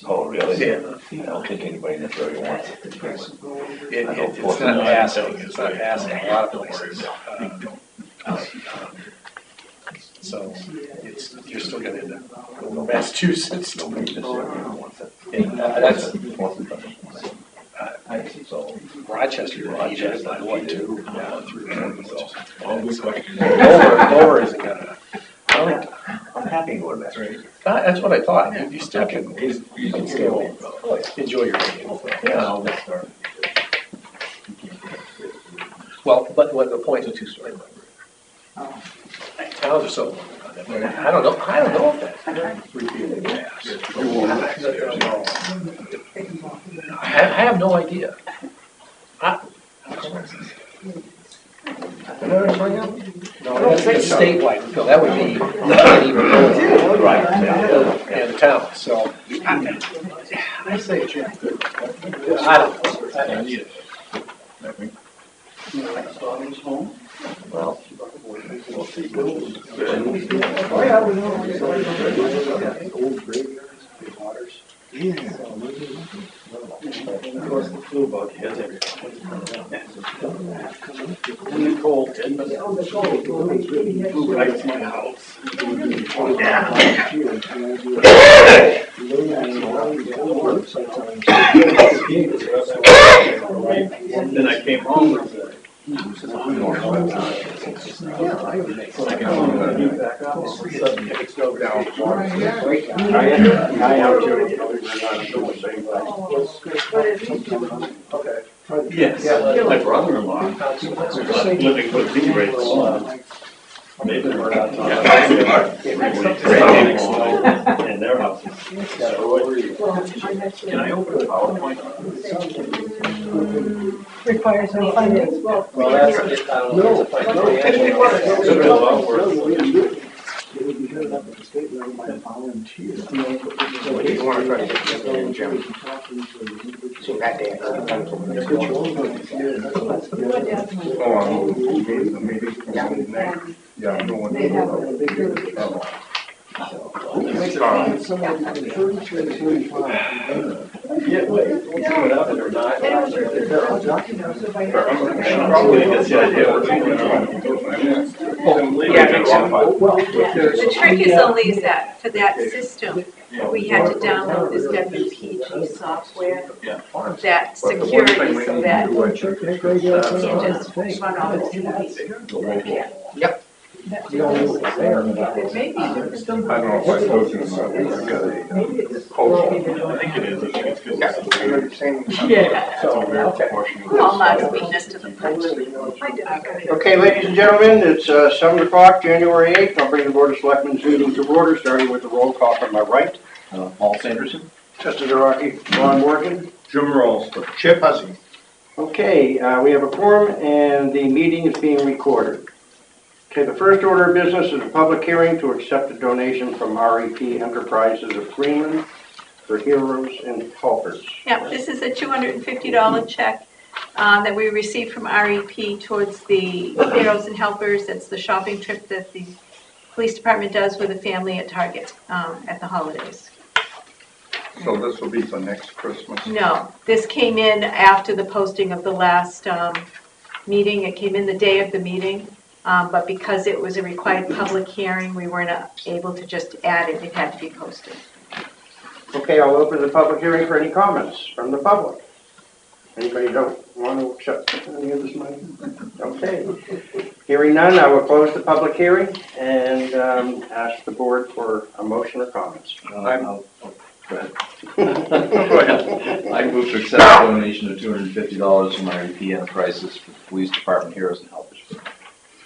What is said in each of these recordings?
Oh, really? Yeah. I don't think anybody necessarily wants it. It's not passing. It's not passing a lot of places. So you're still going to end up going to Massachusetts. That's Rochester. Rochester, I went to. Dover isn't going to. I'm happy going back. That's what I thought. You still can still enjoy your game. Yeah. Well, but what the point is, towns are so. I don't know. I don't know if that's repealing gas. I have no idea. No, that's statewide repeal. That would be right and the town. So I say it's good. I don't know. I don't need it. Well, we'll see. Oh yeah, we know. Old graveyards, big waters. Yeah. Of course, the flu bug hits everybody. And the cold did, but the cold flew right to my house. Then I came home with it. I Okay. Yes, my brother-in-law living with these rates. They've been burned out. And their houses. Can I open a PowerPoint? Requires no funding. Well, that's just, I don't know. It would be good enough at the state level by a volunteer. What do you want to try to get together, Jim? So that day, yeah, no one. Yeah, wait, what up or not? Probably gets the idea. The trick is only is that for that system, we had to download this WPG software, that security, so that you can't just run off the TV. Yep. It may be. I don't know if I told you about it. I've got a coach. I think it is. I think it's good. Yeah. Okay. All my sweetness to the punch. Okay, ladies and gentlemen, it's 7 o'clock, January 8th. I'll bring the Board of Selectmen's meeting to order, starting with the roll call from my right. Paul Sanderson. Trustee Zaraki, Ron Morgan. Jim Rolls. Chip Hussey. Okay, we have a quorum and the meeting is being recorded. Okay, the first order of business is a public hearing to accept a donation from REP Enterprises of Greenland for Heroes and Helpers. Yeah, this is a $250 check that we received from REP towards the Heroes and Helpers. That's the shopping trip that the police department does with a family at Target at the holidays. So this will be for next Christmas? No, this came in after the posting of the last meeting. It came in the day of the meeting. But because it was a required public hearing, we weren't able to just add it. It had to be posted. Okay, I'll open the public hearing for any comments from the public. Anybody don't want to accept any of this money? Okay. Hearing none, I will close the public hearing and ask the board for a motion or comments. Go ahead. I move to accept a donation of $250 from REP Enterprises for the Police Department Heroes and Helpers.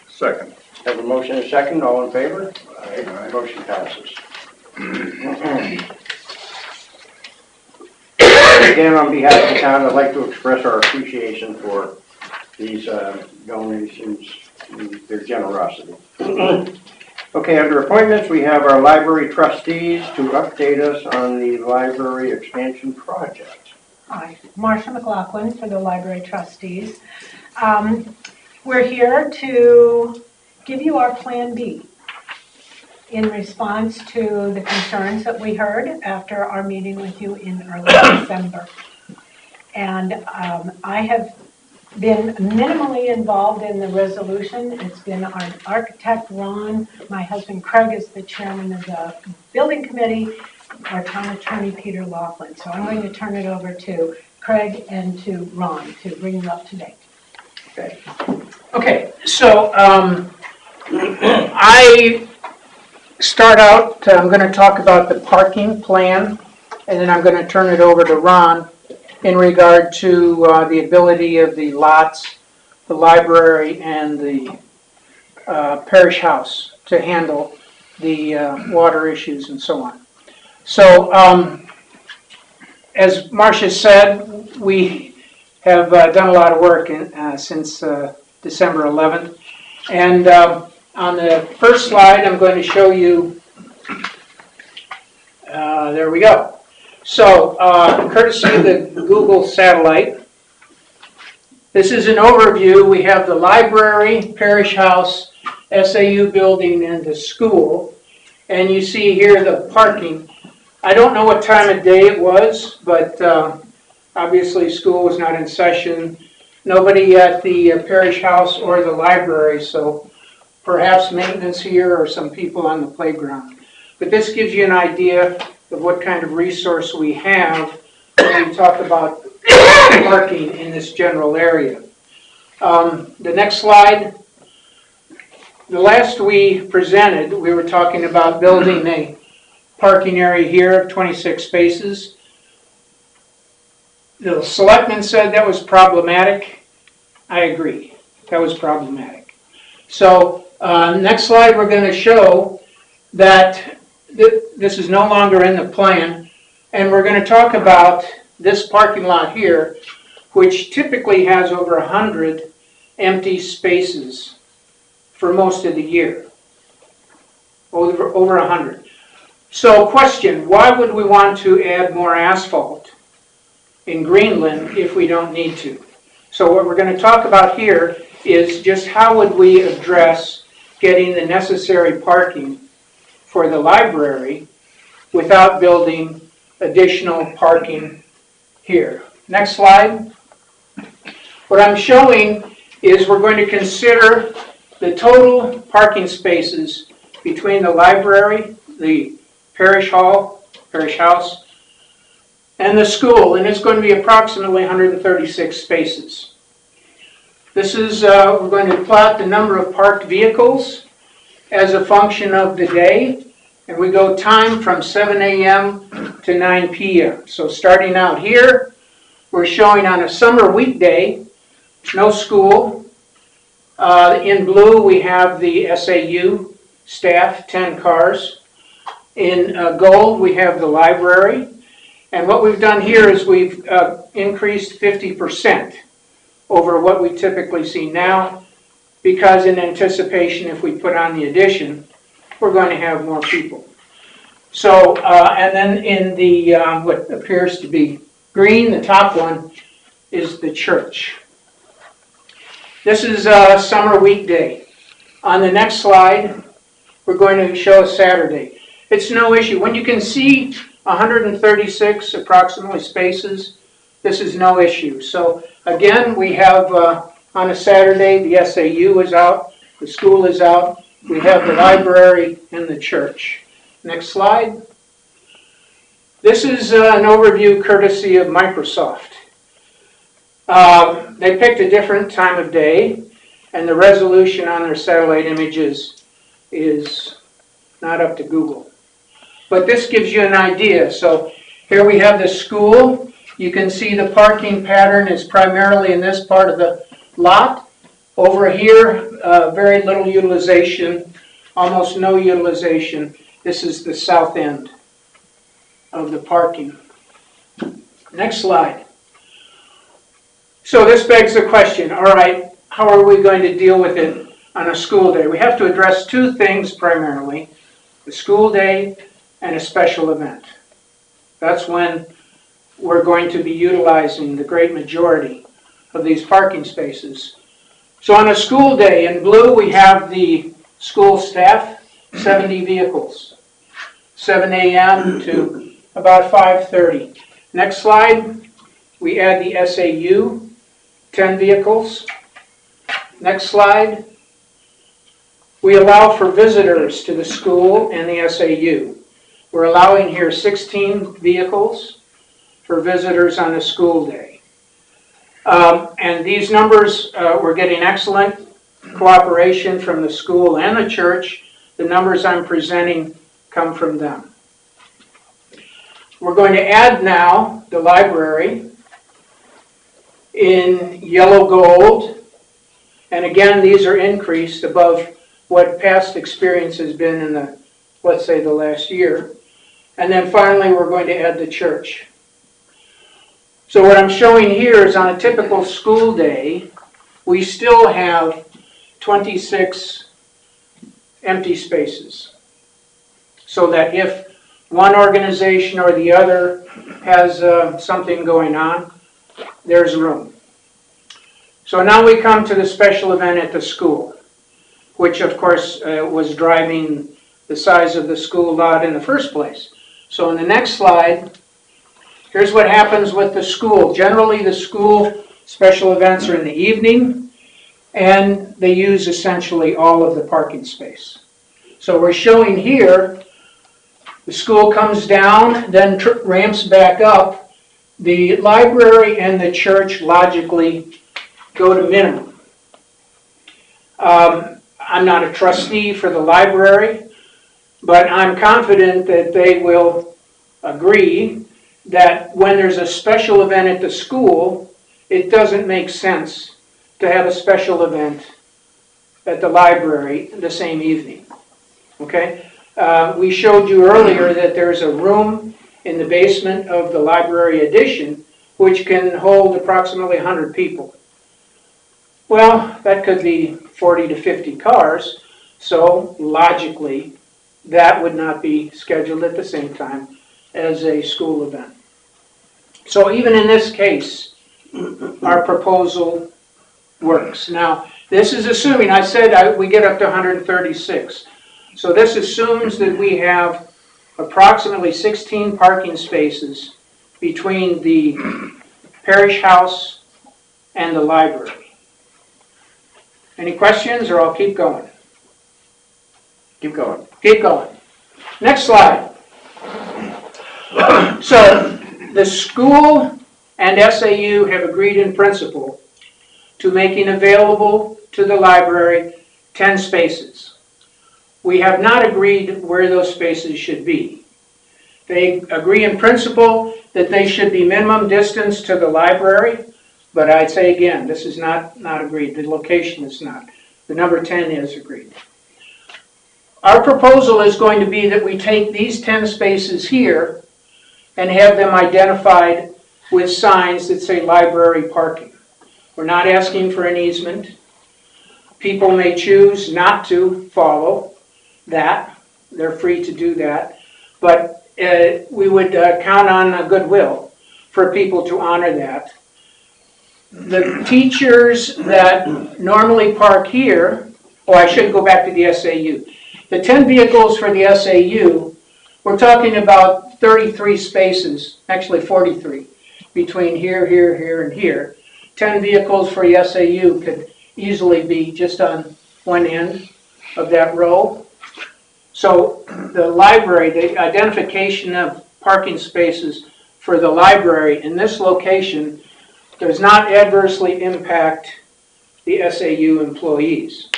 Second. Have a motion and a second. All in favor? Aye. Motion passes. Again, on behalf of the town, I'd like to express our appreciation for these donations, their generosity. Okay, under appointments, we have our library trustees to update us on the library expansion project. Hi, Marsha McLaughlin for the library trustees. We're here to give you our Plan B. in response to the concerns that we heard after our meeting with you in early December. And I have been minimally involved in the resolution. It's been our architect, Ron, my husband Craig is the chairman of the building committee, our town attorney, Peter Laughlin. So I'm going to turn it over to Craig and to Ron to bring you up to date. Okay, so I start out, I'm going to talk about the parking plan, and then I'm going to turn it over to Ron in regard to the ability of the lots, the library, and the parish house to handle the water issues and so on. So, as Marcia said, we have done a lot of work since December 11th. And on the first slide, I'm going to show you, there we go. So, courtesy of the Google satellite, this is an overview. We have the library, parish house, SAU building, and the school. And you see here the parking. I don't know what time of day it was, but obviously school was not in session. Nobody at the parish house or the library, so perhaps maintenance here or some people on the playground. But this gives you an idea of what kind of resource we have when we talk about parking in this general area. The next slide. The last we presented, we were talking about building a parking area here of 26 spaces. The selectmen said that was problematic. I agree, that was problematic. So next slide we're going to show that this is no longer in the plan, and we're going to talk about this parking lot here, which typically has over 100 empty spaces for most of the year. Over 100. So question, why would we want to add more asphalt in Greenland if we don't need to? So what we're going to talk about here is just how would we address getting the necessary parking for the library without building additional parking here. Next slide. What I'm showing is we're going to consider the total parking spaces between the library, the parish house, and the school, and it's going to be approximately 136 spaces. This is, we're going to plot the number of parked vehicles as a function of the day, and we go time from 7 a.m. to 9 p.m. So starting out here, we're showing on a summer weekday, no school. In blue, we have the SAU staff, 10 cars. In gold, we have the library. And what we've done here is we've increased 50% over what we typically see now, because in anticipation, if we put on the addition, we're going to have more people. So, and then in the, what appears to be green, the top one, is the church. This is a summer weekday. On the next slide, we're going to show a Saturday. It's no issue. When you can see 136 approximately spaces, this is no issue. So again, we have on a Saturday, the SAU is out, the school is out, we have the library and the church. Next slide. This is an overview courtesy of Microsoft. They picked a different time of day, and the resolution on their satellite images is not up to Google. But this gives you an idea. So here we have the school. You can see the parking pattern is primarily in this part of the lot. Over here, very little utilization, almost no utilization. This is the south end of the parking. Next slide. So this begs the question, all right, how are we going to deal with it on a school day? We have to address two things primarily, the school day and a special event. That's when we're going to be utilizing the great majority of these parking spaces. So on a school day, in blue we have the school staff, 70 vehicles, 7 a.m. to about 5:30. Next slide, we add the SAU, 10 vehicles. Next slide, we allow for visitors to the school and the SAU. We're allowing here 16 vehicles for visitors on a school day. And these numbers, we're getting excellent cooperation from the school and the church. The numbers I'm presenting come from them. We're going to add now the library in yellow gold. And again, these are increased above what past experience has been in the, let's say, the last year. And then finally, we're going to add the church. So what I'm showing here is on a typical school day, we still have 26 empty spaces. So that if one organization or the other has something going on, there's room. So now we come to the special event at the school, which of course was driving the size of the school lot in the first place. So in the next slide, here's what happens with the school. Generally the school special events are in the evening, and they use essentially all of the parking space. So we're showing here, the school comes down, then ramps back up. The library and the church logically go to minimum. I'm not a trustee for the library, but I'm confident that they will agree that when there's a special event at the school, it doesn't make sense to have a special event at the library the same evening. Okay? We showed you earlier that there's a room in the basement of the library addition which can hold approximately 100 people. Well, that could be 40 to 50 cars, so logically that would not be scheduled at the same time as a school event. So even in this case, our proposal works. Now, this is assuming, I said we get up to 136. So this assumes that we have approximately 16 parking spaces between the parish house and the library. Any questions, or I'll keep going? Keep going. Keep going. Next slide. So the school and SAU have agreed in principle to making available to the library 10 spaces. We have not agreed where those spaces should be. They agree in principle that they should be minimum distance to the library, but I'd say again, this is not agreed. The location is not. The number 10 is agreed. Our proposal is going to be that we take these 10 spaces here and have them identified with signs that say library parking. We're not asking for an easement. People may choose not to follow that. They're free to do that. But we would count on goodwill for people to honor that. The teachers that normally park here, I should go back to the SAU. The 10 vehicles for the SAU, we're talking about 33 spaces, actually 43, between here, here, here, and here. 10 vehicles for the SAU could easily be just on one end of that row. So the library, the identification of parking spaces for the library in this location does not adversely impact the SAU employees,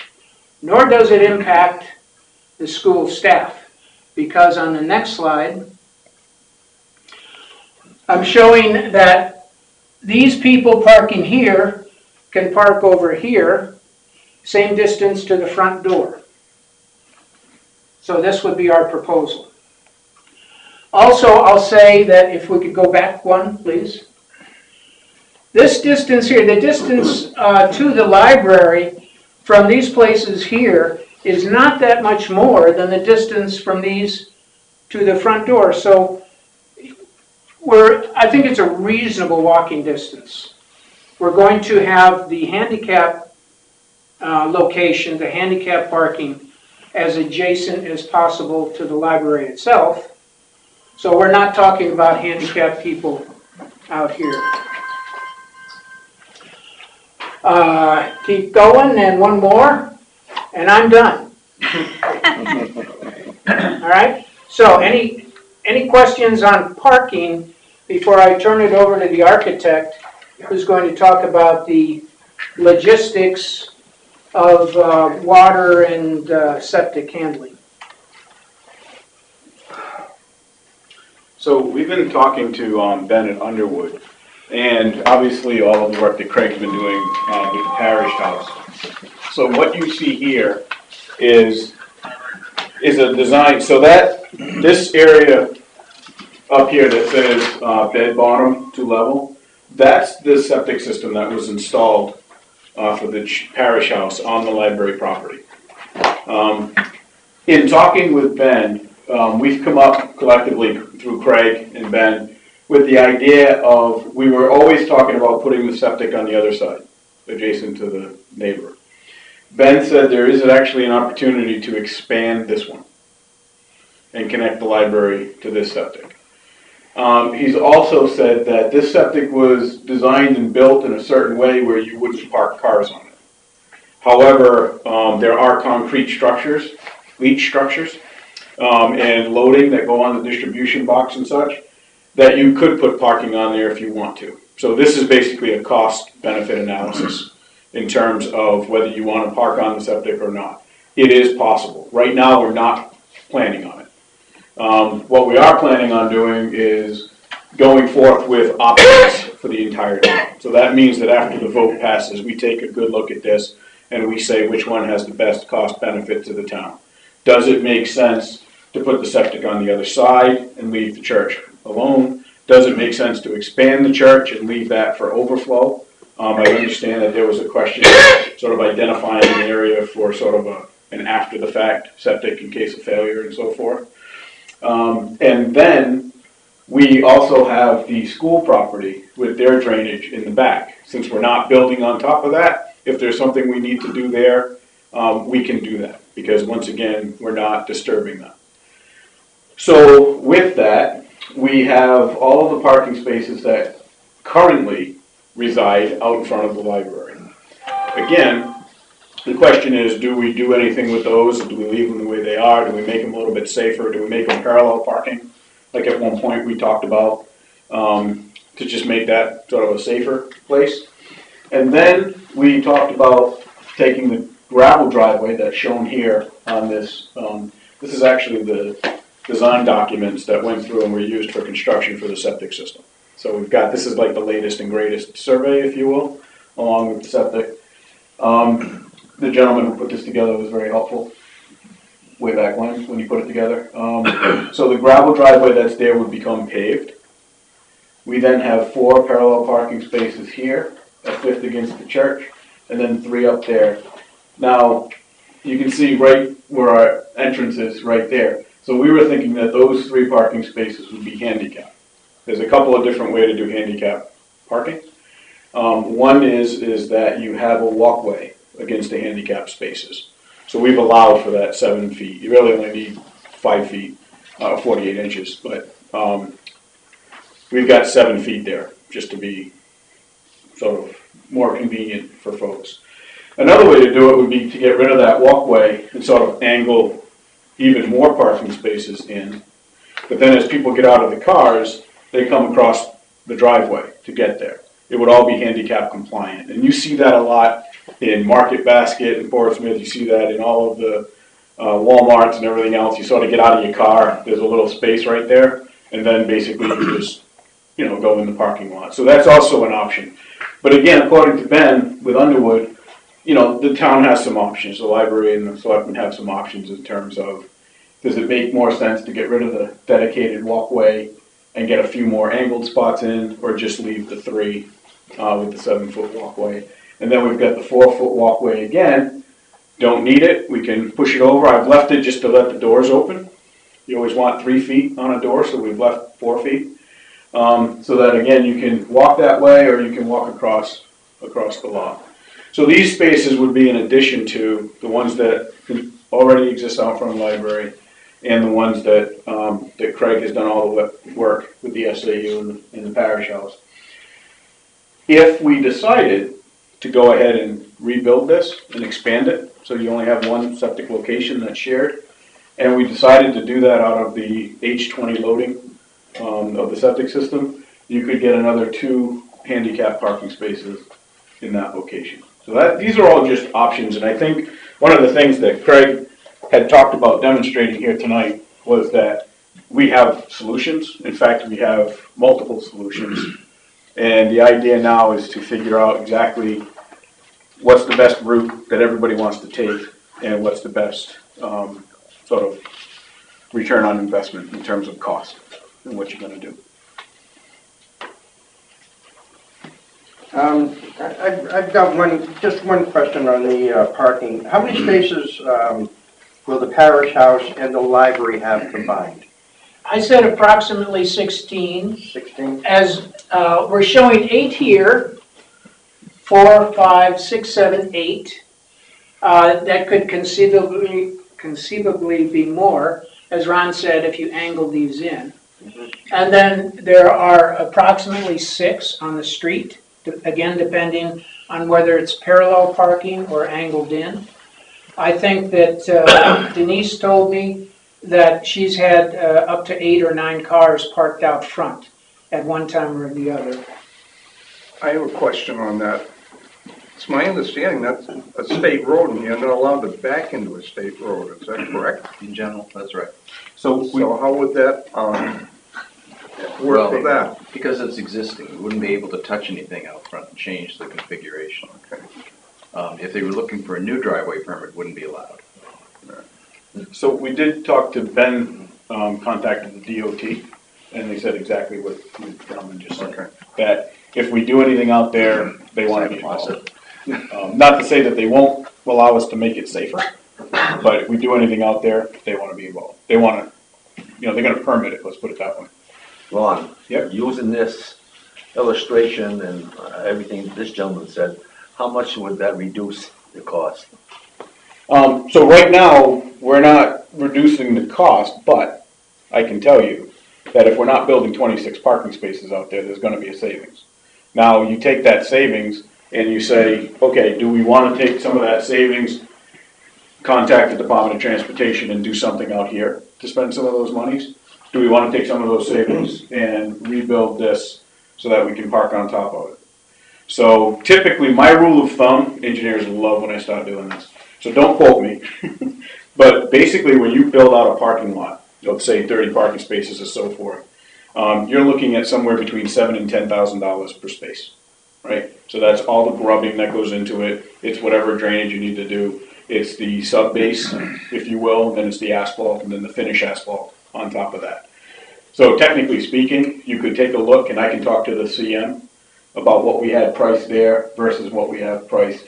nor does it impact the school staff, because on the next slide, I'm showing that these people parking here can park over here, same distance to the front door. So this would be our proposal. Also, I'll say that if we could go back one, please. This distance here, the distance to the library from these places here is not that much more than the distance from these to the front door. So I think it's a reasonable walking distance. We're going to have the handicap location, the handicap parking, as adjacent as possible to the library itself. So we're not talking about handicapped people out here. Keep going, and one more, and I'm done. All right, so any questions on parking before I turn it over to the architect, who's going to talk about the logistics of water and septic handling? So we've been talking to Ben at Underwood, and obviously all of the work that Craig's been doing with the parish house. So what you see here is a design, so that this area up here that says bed bottom to level, that's the septic system that was installed for the parish house on the library property. In talking with Ben, we've come up collectively through Craig and Ben with the idea of, we were always talking about putting the septic on the other side, adjacent to the neighbor. Ben said there is actually an opportunity to expand this one and connect the library to this septic. He's also said that this septic was designed and built in a certain way where you wouldn't park cars on it. However, there are concrete structures, leach structures, and loading that go on the distribution box and such, that you could put parking on there if you want to. So this is basically a cost-benefit analysis in terms of whether you want to park on the septic or not. It is possible. Right now, we're not planning on it. What we are planning on doing is going forth with options for the entire town. So that means that after the vote passes, we take a good look at this and we say which one has the best cost benefit to the town. Does it make sense to put the septic on the other side and leave the church alone? Does it make sense to expand the church and leave that for overflow? I understand that there was a question sort of identifying an area for sort of an after-the-fact septic in case of failure and so forth. And then we also have the school property with their drainage in the back. Since we're not building on top of that, if there's something we need to do there, we can do that, because once again, we're not disturbing that. So with that, we have all of the parking spaces that currently reside out in front of the library. Again, the question is, do we do anything with those? Do we leave them the way they are? Do we make them a little bit safer? Do we make them parallel parking? Like at one point we talked about, to just make that sort of a safer place. And then we talked about taking the gravel driveway that's shown here on this. This is actually the design documents that went through and were used for construction for the septic system. So we've got, this is like the latest and greatest survey, if you will, along with the septic. The gentleman who put this together was very helpful way back when you put it together. So the gravel driveway that's there would become paved. We then have 4 parallel parking spaces here, a 5th against the church, and then 3 up there. Now, you can see right where our entrance is right there. So we were thinking that those 3 parking spaces would be handicapped. There's a couple of different ways to do handicap parking. One is that you have a walkway against the handicap spaces. So we've allowed for that 7 feet. You really only need 5 feet, 48 inches, but we've got 7 feet there just to be sort of more convenient for folks. Another way to do it would be to get rid of that walkway and sort of angle even more parking spaces in. But then as people get out of the cars, they come across the driveway to get there. It would all be handicap compliant. And you see that a lot in Market Basket and Portsmouth. You see that in all of the Walmarts and everything else. You sort of get out of your car, there's a little space right there, and then basically you just, go in the parking lot. So that's also an option. But again, according to Ben with Underwood, the town has some options. The library and the selectmen have some options in terms of, does it make more sense to get rid of the dedicated walkway and get a few more angled spots in, or just leave the 3 with the 7-foot walkway? And then we've got the 4-foot walkway again. Don't need it, we can push it over. I've left it just to let the doors open. You always want 3 feet on a door, so we've left 4 feet. So that again, you can walk that way or you can walk across the lot. So these spaces would be in addition to the ones that already exist out front of the library, and the ones that, that Craig has done all the work with the SAU and the parish house. If we decided to go ahead and rebuild this and expand it, so you only have one septic location that's shared, and we decided to do that out of the H20 loading of the septic system, you could get another 2 handicap parking spaces in that location. So these are all just options, and I think one of the things that Craig had talked about demonstrating here tonight was that we have solutions. In fact, we have multiple solutions. And the idea now is to figure out exactly what's the best route that everybody wants to take and what's the best sort of return on investment in terms of cost and what you're going to do. I've got just one question on the parking. How many spaces will the parish house and the library have combined? I said approximately 16. 16? As we're showing 8 here, 4, 5, 6, 7, 8. That could conceivably be more, as Ron said, if you angle these in. And then there are approximately 6 on the street, again depending on whether it's parallel parking or angled in. I think that Denise told me that she's had up to 8 or 9 cars parked out front at one time or the other. I have a question on that. It's my understanding that's a state road and you're not allowed to back into a state road, is that correct? In general, that's right. So how would that work with that? Because it's existing, we wouldn't be able to touch anything out front and change the configuration. Okay. If they were looking for a new driveway permit, it wouldn't be allowed. So we did talk to Ben, contacted the DOT, and they said exactly what the gentleman just said. Okay. That if we do anything out there, they want to be involved. Not to say that they won't allow us to make it safer, but if we do anything out there, they want to be involved. They want to, they're going to permit it, let's put it that way. Ron, Yep. using this illustration and everything this gentleman said, how much would that reduce the cost? So right now, we're not reducing the cost, but I can tell you that if we're not building 26 parking spaces out there, there's going to be a savings. Now, you take that savings and you say, okay, do we want to take some of that savings, contact the Department of Transportation and do something out here to spend some of those monies? Do we want to take some of those savings and rebuild this so that we can park on top of it? So typically, my rule of thumb, engineers love when I start doing this, so don't quote me, but basically when you build out a parking lot, let's say 30 parking spaces or so forth, you're looking at somewhere between $7,000 and $10,000 per space, right? So that's all the grubbing that goes into it. It's whatever drainage you need to do. It's the sub base, if you will, then it's the asphalt, and then the finish asphalt on top of that. So technically speaking, you could take a look, and I can talk to the CM about what we had priced there versus what we have priced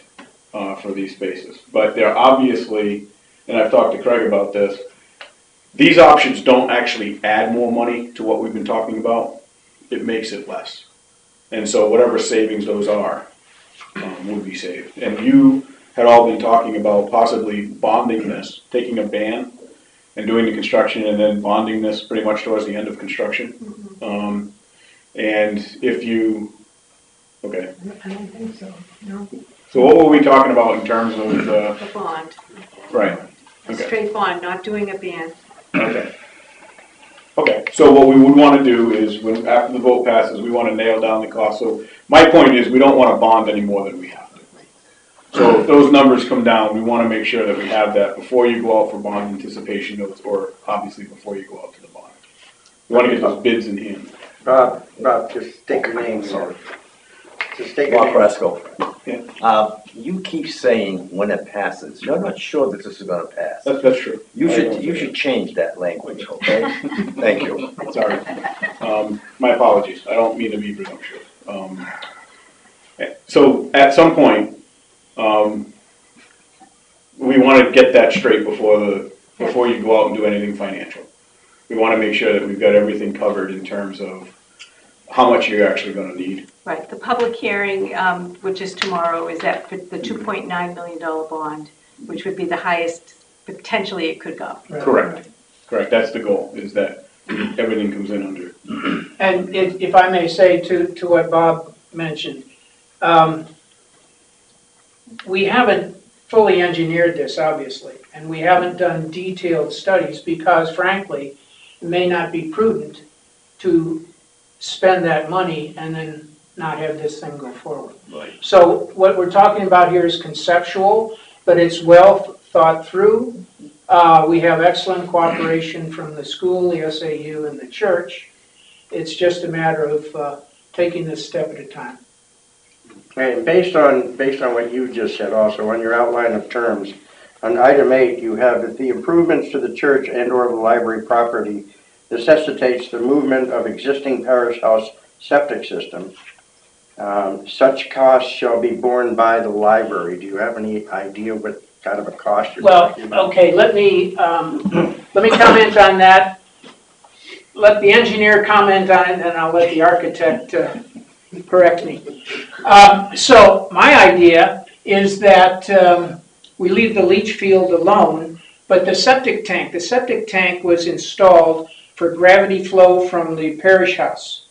for these spaces. But they're obviously, and I've talked to Craig about this, these options don't actually add more money to what we've been talking about. It makes it less. And so whatever savings those are would be saved. And you had all been talking about possibly bonding this, taking a ban and doing the construction and then bonding this pretty much towards the end of construction. Mm-hmm. And if you, okay. I don't think so, no. So what were we talking about in terms of, The bond, right, a okay. straight bond, not doing a ban. Okay. Okay, so what we would want to do is, when, after the vote passes, we want to nail down the cost. So my point is, we don't want to bond any more than we have to. So if those numbers come down, we want to make sure that we have that before you go out for bond anticipation notes, or obviously before you go out to the bond. We want to get those bids in hand. Bob, just state your name. Just state your Bob name. Fresco. Yeah. You keep saying when it passes. You're not sure that this is gonna pass. That's true. You should change that language, okay? Thank you. Sorry. My apologies. I don't mean to be presumptuous. So at some point, we want to get that straight before you go out and do anything financial. We want to make sure that we've got everything covered in terms of how much you're actually going to need. Right, the public hearing, which is tomorrow, is that for the $2.9 million bond, which would be the highest potentially it could go. Correct, correct, that's the goal, is that everything comes in under. And if I may say to what Bob mentioned, we haven't fully engineered this, obviously, and we haven't done detailed studies because frankly, it may not be prudent to spend that money and then not have this thing go forward. Right. So what we're talking about here is conceptual, but it's well thought through. We have excellent cooperation from the school, the SAU, and the church. It's just a matter of taking this step at a time. And based on what you just said also, on your outline of terms, on item 8, you have that the improvements to the church and/or the library property necessitates the movement of existing parish house septic system. Such costs shall be borne by the library. Do you have any idea what kind of a cost you're talking about? Okay, let me comment on that. Let the engineer comment on it, and I'll let the architect correct me. So my idea is that we leave the leach field alone, but the septic tank was installed for gravity flow from the parish house.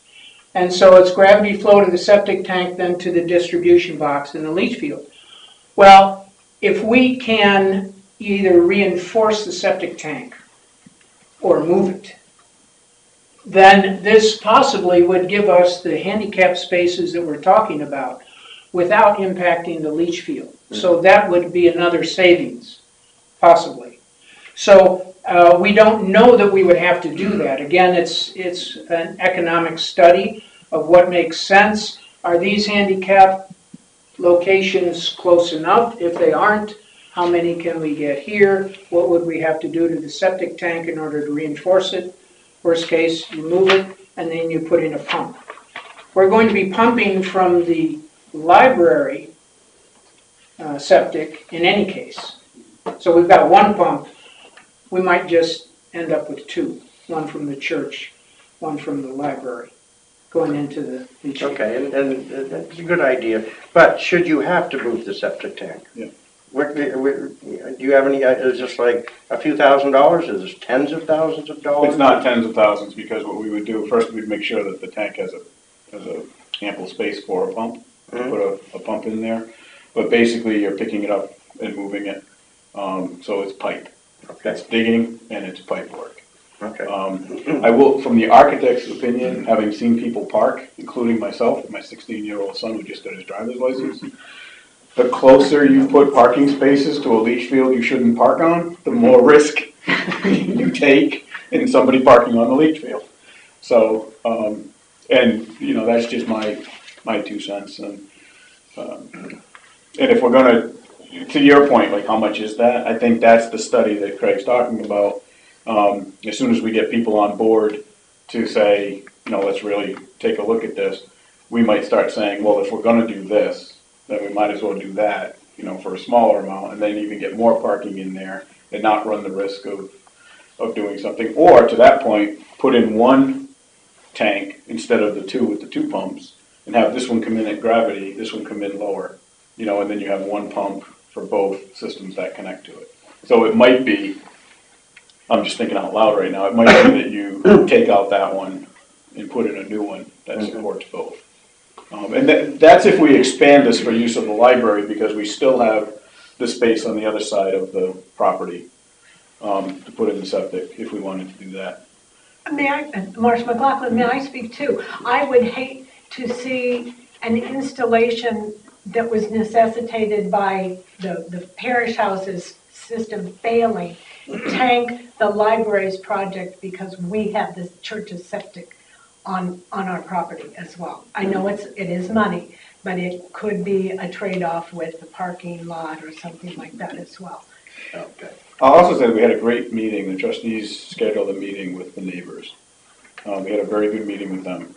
And so it's gravity flow to the septic tank, then to the distribution box in the leach field. Well, if we can either reinforce the septic tank or move it, then this possibly would give us the handicap spaces that we're talking about without impacting the leach field. So that would be another savings, possibly. So we don't know that we would have to do that. Again, it's an economic study of what makes sense. Are these handicap locations close enough? If they aren't, how many can we get here? What would we have to do to the septic tank in order to reinforce it? Worst case, you move it and then you put in a pump. We're going to be pumping from the library septic in any case. So we've got one pump. We might just end up with two, one from the church, one from the library, going into the leach field. Okay, and that's a good idea. But should you have to move the septic tank? Yeah. Do you have any, is this like a few $1,000s? Is this tens of thousands of dollars? It's not tens of thousands, because what we would do, first we'd make sure that the tank has a ample space for a pump, put a pump in there. But basically, you're picking it up and moving it, so it's pipe. Okay. It's digging and it's pipe work. Okay. I will, from the architect's opinion, having seen people park, including myself, my 16-year-old son who just got his driver's license, the closer you put parking spaces to a leach field you shouldn't park on, the more risk you take in somebody parking on the leach field. So, and you know, that's just my 2 cents. And if we're gonna, to your point, like how much is that? I think that's the study that Craig's talking about. As soon as we get people on board to say, you know, let's really take a look at this, we might start saying, well, if we're gonna do this, then we might as well do that, you know, for a smaller amount, and then even get more parking in there and not run the risk of doing something. Or to that point, put in one tank instead of the two with the 2 pumps, and have this one come in at gravity, this one come in lower, you know, and then you have one pump for both systems that connect to it. So it might be, I'm just thinking out loud right now, it might be that you take out that one and put in a new one that supports both. And that's if we expand this for use of the library, because we still have the space on the other side of the property to put in the septic if we wanted to do that. May I, Marcia McLaughlin, may I speak too? I would hate to see an installation that was necessitated by the parish house's system failing, tank the library's project because we have the church's septic on our property as well. I know it is money, but it could be a trade-off with the parking lot or something like that as well. Okay. I'll also say we had a great meeting. The trustees scheduled a meeting with the neighbors. We had a very good meeting with them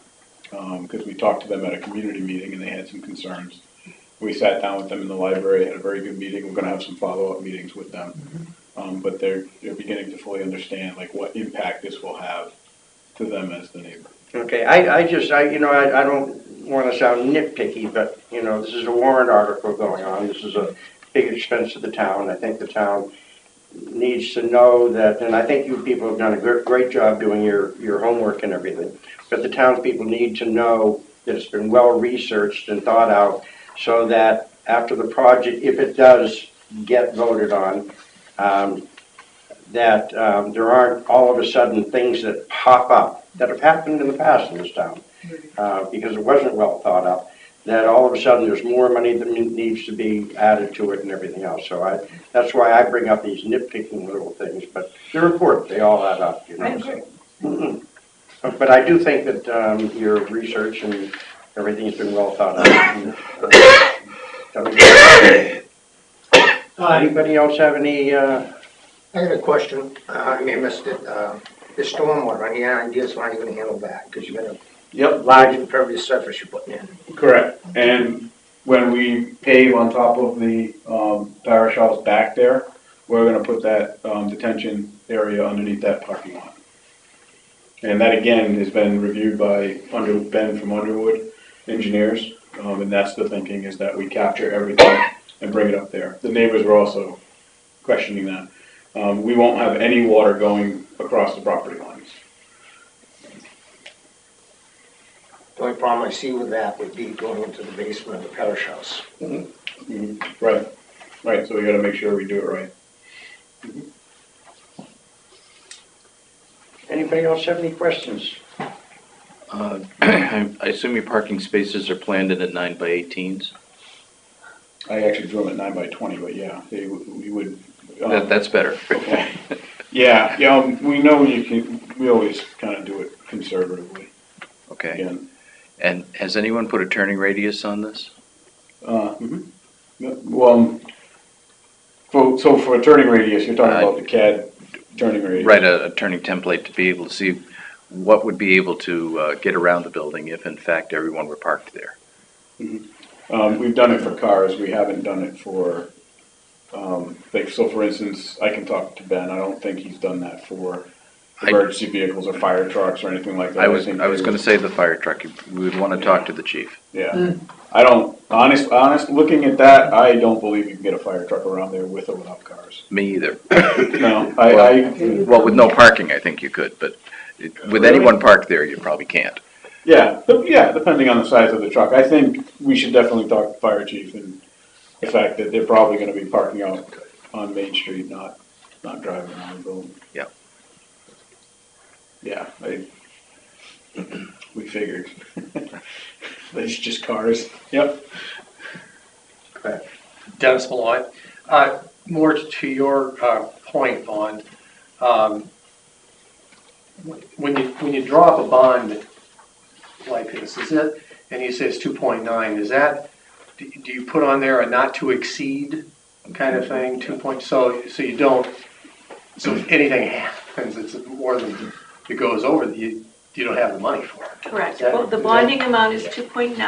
because we talked to them at a community meeting and they had some concerns. We sat down with them in the library, had a very good meeting. We're going to have some follow-up meetings with them, but they're beginning to fully understand like what impact this will have to them as the neighbor. Okay, I don't want to sound nitpicky, but, you know, this is a warrant article going on. This is a big expense to the town. I think the town needs to know that, and I think you people have done a great job doing your homework and everything, but the townspeople need to know that it's been well researched and thought out, so that after the project, if it does get voted on, that there aren't all of a sudden things that pop up that have happened in the past in this town, because it wasn't well thought out, that all of a sudden there's more money that needs to be added to it and everything else. So that's why I bring up these nitpicking little things, but they're important. They all add up, you know. I agree. So. But I do think that your research and everything's been well thought out. Anybody else have any? I got a question. I may have missed it. The stormwater, any ideas on how you're gonna handle that? Because you got a large impervious surface you're putting in. Correct. And when we pave on top of the parish house back there, we're gonna put that detention area underneath that parking lot. And that again has been reviewed by Ben from Underwood Engineers, and that's the thinking, is that we capture everything and bring it up there. The neighbors were also questioning that. We won't have any water going across the property lines. The only problem I see with that would be going into the basement of the parish house. Right, right, so we gotta make sure we do it right. Anybody else have any questions? I assume your parking spaces are planned in at 9x18s? I actually drew them at 9x20, but yeah, we would. That's better. Yeah, we know we always kind of do it conservatively. Okay. Again. And has anyone put a turning radius on this? Well, so for a turning radius, you're talking about the CAD turning radius. Right, a turning template to be able to see what would be able to get around the building if in fact everyone were parked there. We've done it for cars, we haven't done it for, so for instance, I can talk to Ben, I don't think he's done that for emergency vehicles or fire trucks or anything like that. I was going to say the fire truck, we would want to talk to the chief. Yeah, I don't, honest, looking at that, I don't believe you can get a fire truck around there with or without cars. Me either. No, well, with no parking, I think you could, but with anyone parked there, you probably can't. Yeah, depending on the size of the truck. I think we should definitely talk to the fire chief and the fact that they're probably going to be parking out on Main Street, not driving around the building. Yeah. Yeah, we figured. It's just cars. Yep. Dennis Malloy. More to your point on when you draw up a bond like this, is it? And you say it's 2.9. Is that? Do you put on there a not to exceed kind of thing? 2 point. So you don't. So if anything happens, it's more than it goes over. You don't have the money for it. Correct. Well, the bonding amount is 2.9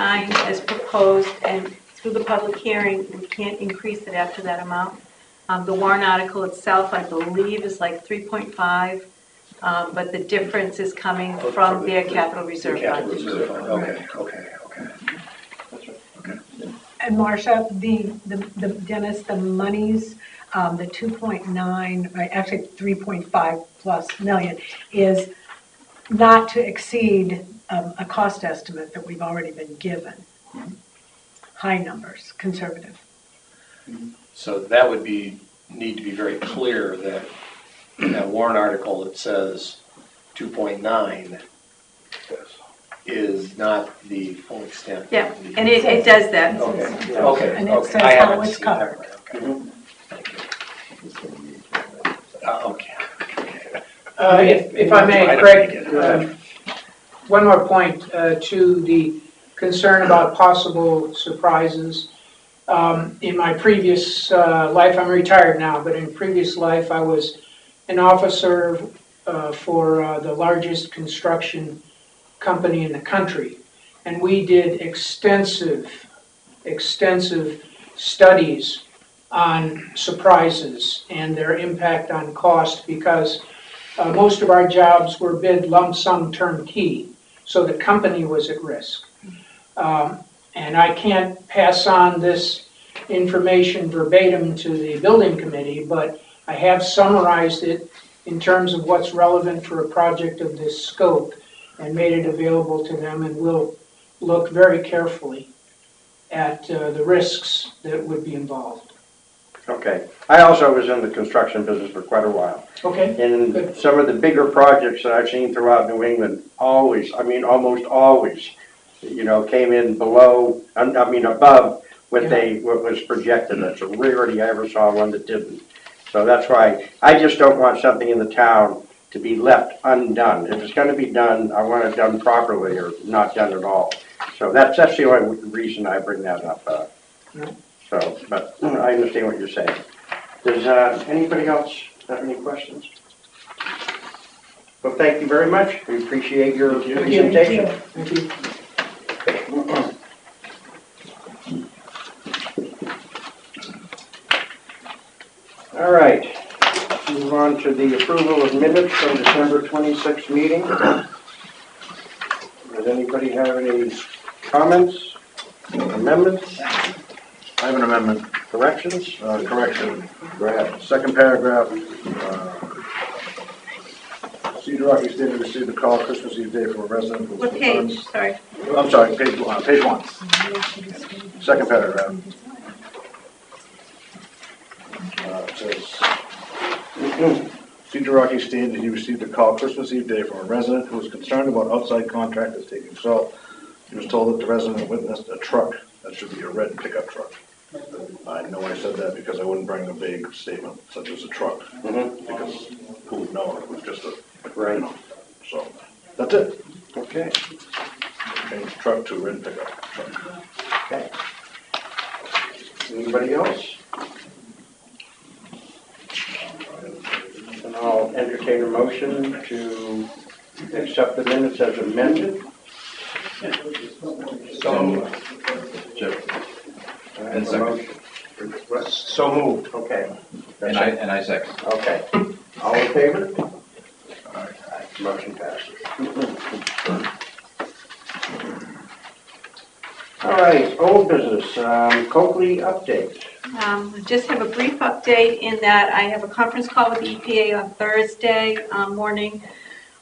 as proposed, and through the public hearing, we can't increase it after that amount. The warrant article itself, I believe, is like 3.5, but the difference is coming from their capital reserve fund. Okay. And Marcia, Dennis, the monies, the 2.9, actually 3.5 plus million, is not to exceed a cost estimate that we've already been given. High numbers, conservative. So that would need to be very clear that in that warrant article that says 2.9 is not the full extent. Yeah, and it does that. Okay. And it says how it's covered. If I may, Craig, one more point to the concern about possible surprises. In my previous life, I'm retired now, but in previous life I was an officer for the largest construction company in the country. And we did extensive studies on surprises and their impact on cost, because most of our jobs were bid lump sum turnkey, so the company was at risk. And I can't pass on this information verbatim to the building committee, but I have summarized it in terms of what's relevant for a project of this scope and made it available to them, and we'll look very carefully at the risks that would be involved. Okay. I also was in the construction business for quite a while. Okay. And Good. some of the bigger projects that I've seen throughout New England always, I mean, almost always, you know, came in below, I mean, above what what was projected. That's a rarity I ever saw one that didn't. So that's why I just don't want something in the town to be left undone. If it's going to be done, I want it done properly or not done at all. So that's the only reason I bring that up. So, but I understand what you're saying. Does anybody else have any questions? Well, thank you very much. We appreciate your presentation. Thank you. All right. Move on to the approval of minutes from December 26th meeting. Does anybody have any comments, amendments? I have an amendment. Corrections? Correction. Go ahead. Second paragraph. Cedar Rock East Indian received a call Christmas Eve day from a resident. What page? Sorry. I'm sorry, page one. Second paragraph. It says, Cedar Rock East Indian, he received a call Christmas Eve day from a resident who was concerned about outside contractors taking salt. He was told that the resident witnessed a truck. That should be a red pickup truck. I know I said that because I wouldn't bring a vague statement such as a truck, because who would know? It was just a, right. You know, so that's it. Okay. Change truck to red pickup truck. Okay. Anybody else? And I'll entertain a motion to accept the minutes as amended. So moved. Okay. And I second. Okay. All in favor? Motion passes. All right, old business, Coakley update. Just have a brief update in that I have a conference call with the EPA on Thursday morning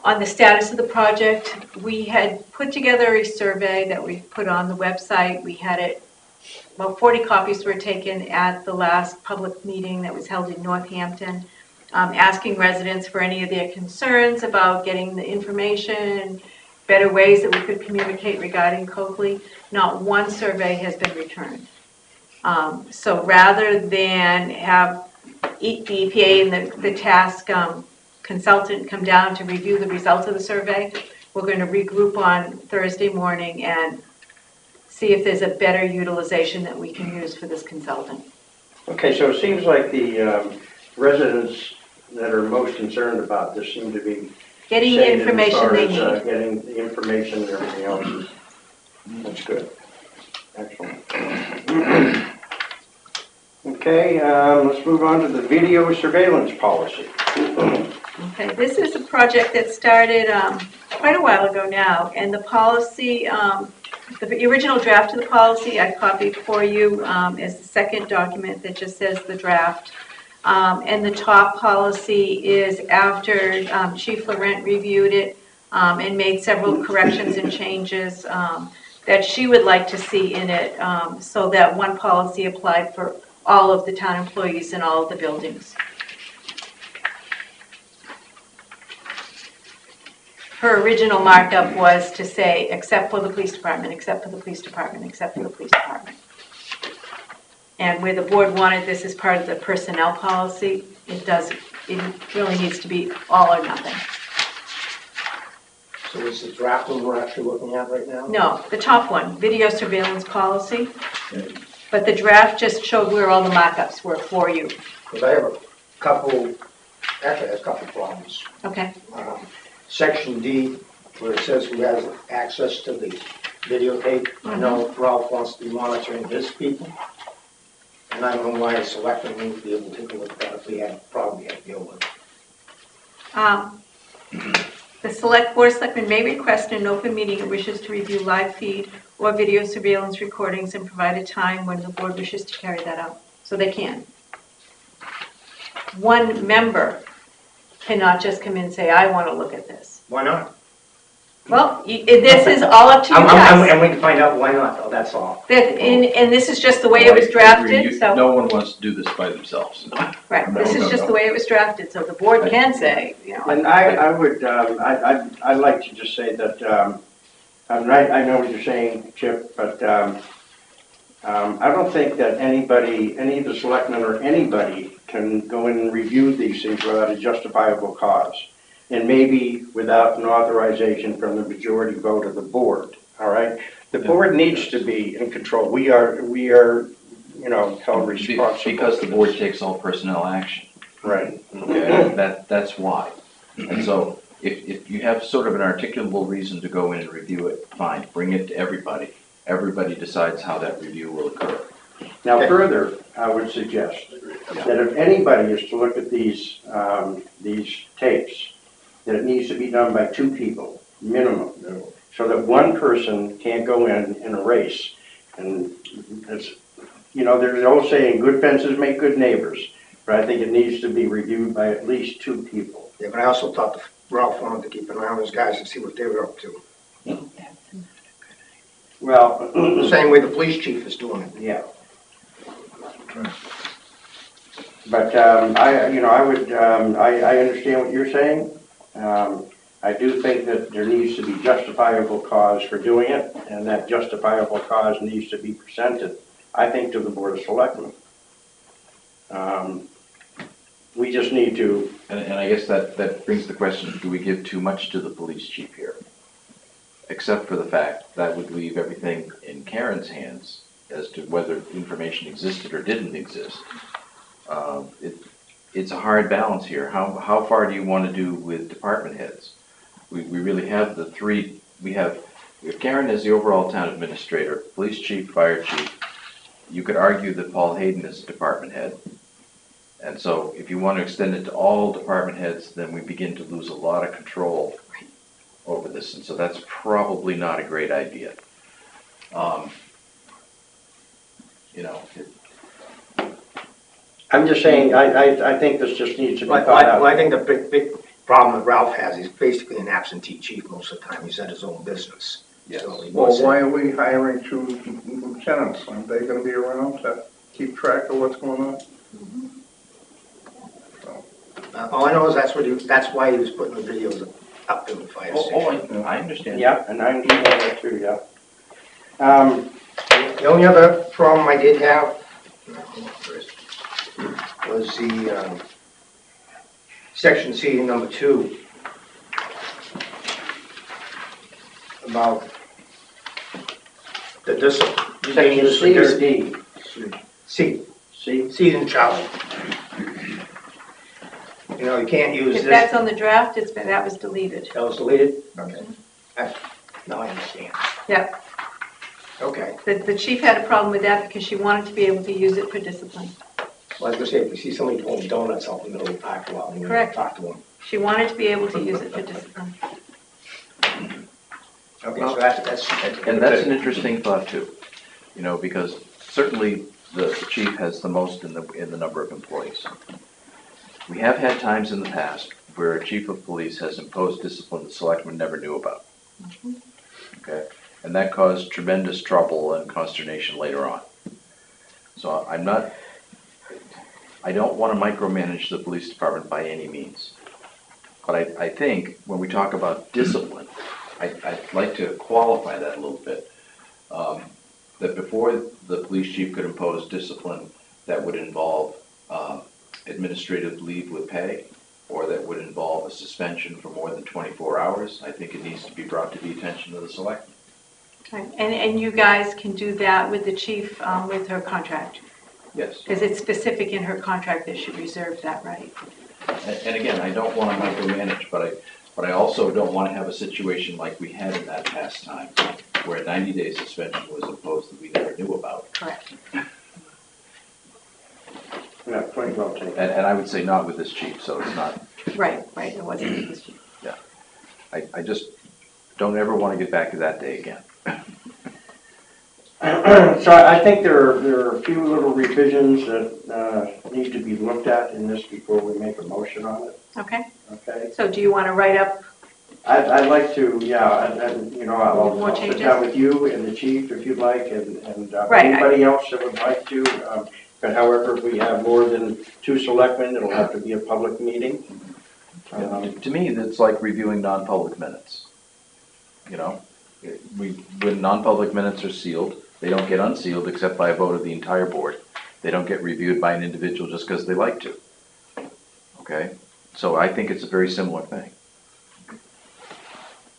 on the status of the project. We had put together a survey that we put on the website. We had it, about 40 copies were taken at the last public meeting that was held in Northampton, asking residents for any of their concerns about getting the information, better ways that we could communicate regarding Coakley. Not one survey has been returned. So rather than have the EPA and the task consultant come down to review the results of the survey, we're going to regroup on Thursday morning and see if there's a better utilization that we can use for this consultant. Okay, so it seems like the residents that are most concerned about this seem to be getting the information they need. Getting the information and everything else. That's good. Excellent. Okay, let's move on to the video surveillance policy. Okay, this is a project that started quite a while ago now, and the policy, the original draft of the policy I copied for you as the second document that just says the draft. And the top policy is after Chief Laurent reviewed it and made several corrections and changes that she would like to see in it, so that one policy applied for all of the town employees in all of the buildings. Her original markup was to say, except for the police department, except for the police department, except for the police department. And where the board wanted this as part of the personnel policy, it really needs to be all or nothing. So is the draft one we're actually looking at right now? No, the top one, video surveillance policy. But the draft just showed where all the markups were for you. Because I have a couple, actually I have a couple problems. Okay. Section D, where it says who has access to the videotape. I know Ralph wants to be monitoring his people. And I don't know why a selectman wouldn't be able to take a look at that if we had a problem we had to deal with. The board of selectmen may request an open meeting that wishes to review live feed or video surveillance recordings and provide a time when the board wishes to carry that out. So they can. one member cannot just come in and say, I want to look at this. Why not? Well, this is all up to you And guys. we can find out why not, though, that's all. And this is just the way it was drafted, so. No one wants to do this by themselves. Right, this is just the way it was drafted, so the board can say, you know. And I would, I'd like to just say that, I know what you're saying, Chip, but I don't think that anybody, any of the selectmen or anybody can go in and review these things without a justifiable cause. And maybe without an authorization from the majority vote of the board, all right? The board needs to be in control. We are, you know, held responsible. Because the board takes all personnel action. Right. Okay, that's why. And so if you have sort of an articulable reason to go in and review it, fine, bring it to everybody. Everybody decides how that review will occur. Now further, I would suggest that if anybody is to look at these tapes, that it needs to be done by 2 people, minimum. So that one person can't go in and erase. And it's, you know, there's the old saying, good fences make good neighbors. But I think it needs to be reviewed by at least 2 people. Yeah, but I also thought Ralph wanted to keep an eye on those guys and see what they were up to. Well, The same way the police chief is doing it. yeah. But I would, I understand what you're saying. I do think that there needs to be justifiable cause for doing it, and that justifiable cause needs to be presented, I think, to the Board of Selectmen. We just need to. And I guess that brings the question, do we give too much to the police chief here? Except for the fact that would leave everything in Karen's hands as to whether information existed or didn't exist. It's a hard balance here. How far do you want to do with department heads? We really have the 3, we have Karen as the overall town administrator, police chief, fire chief. You could argue that Paul Hayden is a department head. And so if you want to extend it to all department heads, then we begin to lose a lot of control over this. And so that's probably not a great idea. You know, I'm just saying, I think this just needs to be thought out. Well, I think the big problem that Ralph has, he's basically an absentee chief most of the time. He's at his own business. Yes. So he Well, wants why it. are we hiring 2 lieutenants? Aren't they gonna be around to keep track of what's going on? All I know is that's why he was putting the videos up in the fire station. I understand. Yeah, and I understand that too, yeah. The only other problem I did have was the section C, number 2, about the discipline. Section C or D? C. C? C and Charlie. You know, you can't use If this. that's on the draft, that was deleted. That was deleted? Okay. Now I understand. Yep. Okay. The chief had a problem with that because she wanted to be able to use it for discipline. Well, I was gonna say, if you see somebody pulling donuts out in the middle of the parking lot, you Correct. talk to them. She wanted to be able to use it for discipline. Okay, so that's. And that's an interesting thought too, you know, because certainly the chief has the most in the number of employees. We have had times in the past where a chief of police has imposed discipline the selectmen never knew about. Okay, and that caused tremendous trouble and consternation later on. So I don't want to micromanage the police department by any means. But I think when we talk about discipline, I'd like to qualify that a little bit. That before the police chief could impose discipline that would involve administrative leave with pay, or that would involve a suspension for more than 24 hours, I think it needs to be brought to the attention of the selectmen. Okay. And you guys can do that with the chief with her contract? Yes. Because it's specific in her contract that she reserved that right. And again, I don't want to micromanage, but I also don't want to have a situation like we had in that past time, where a 90-day suspension was imposed that we never knew about. Correct. Yeah, point well taken. And I would say not with this chief, so it's not. Right, it wasn't with this chief. Yeah. I just don't ever want to get back to that day again. So I think there are a few little revisions that needs to be looked at in this before we make a motion on it, Okay, okay? so do you want to write up? I'd like to, yeah, and, you know, More I'll sit changes? down with you and the chief if you'd like, and Right, anybody else that would like to. But however, if we have more than 2 selectmen, it'll have to be a public meeting. To me, it's like reviewing non-public minutes. You know, when non-public minutes are sealed, they don't get unsealed except by a vote of the entire board. They don't get reviewed by an individual just because they like to. Okay? So I think it's a very similar thing.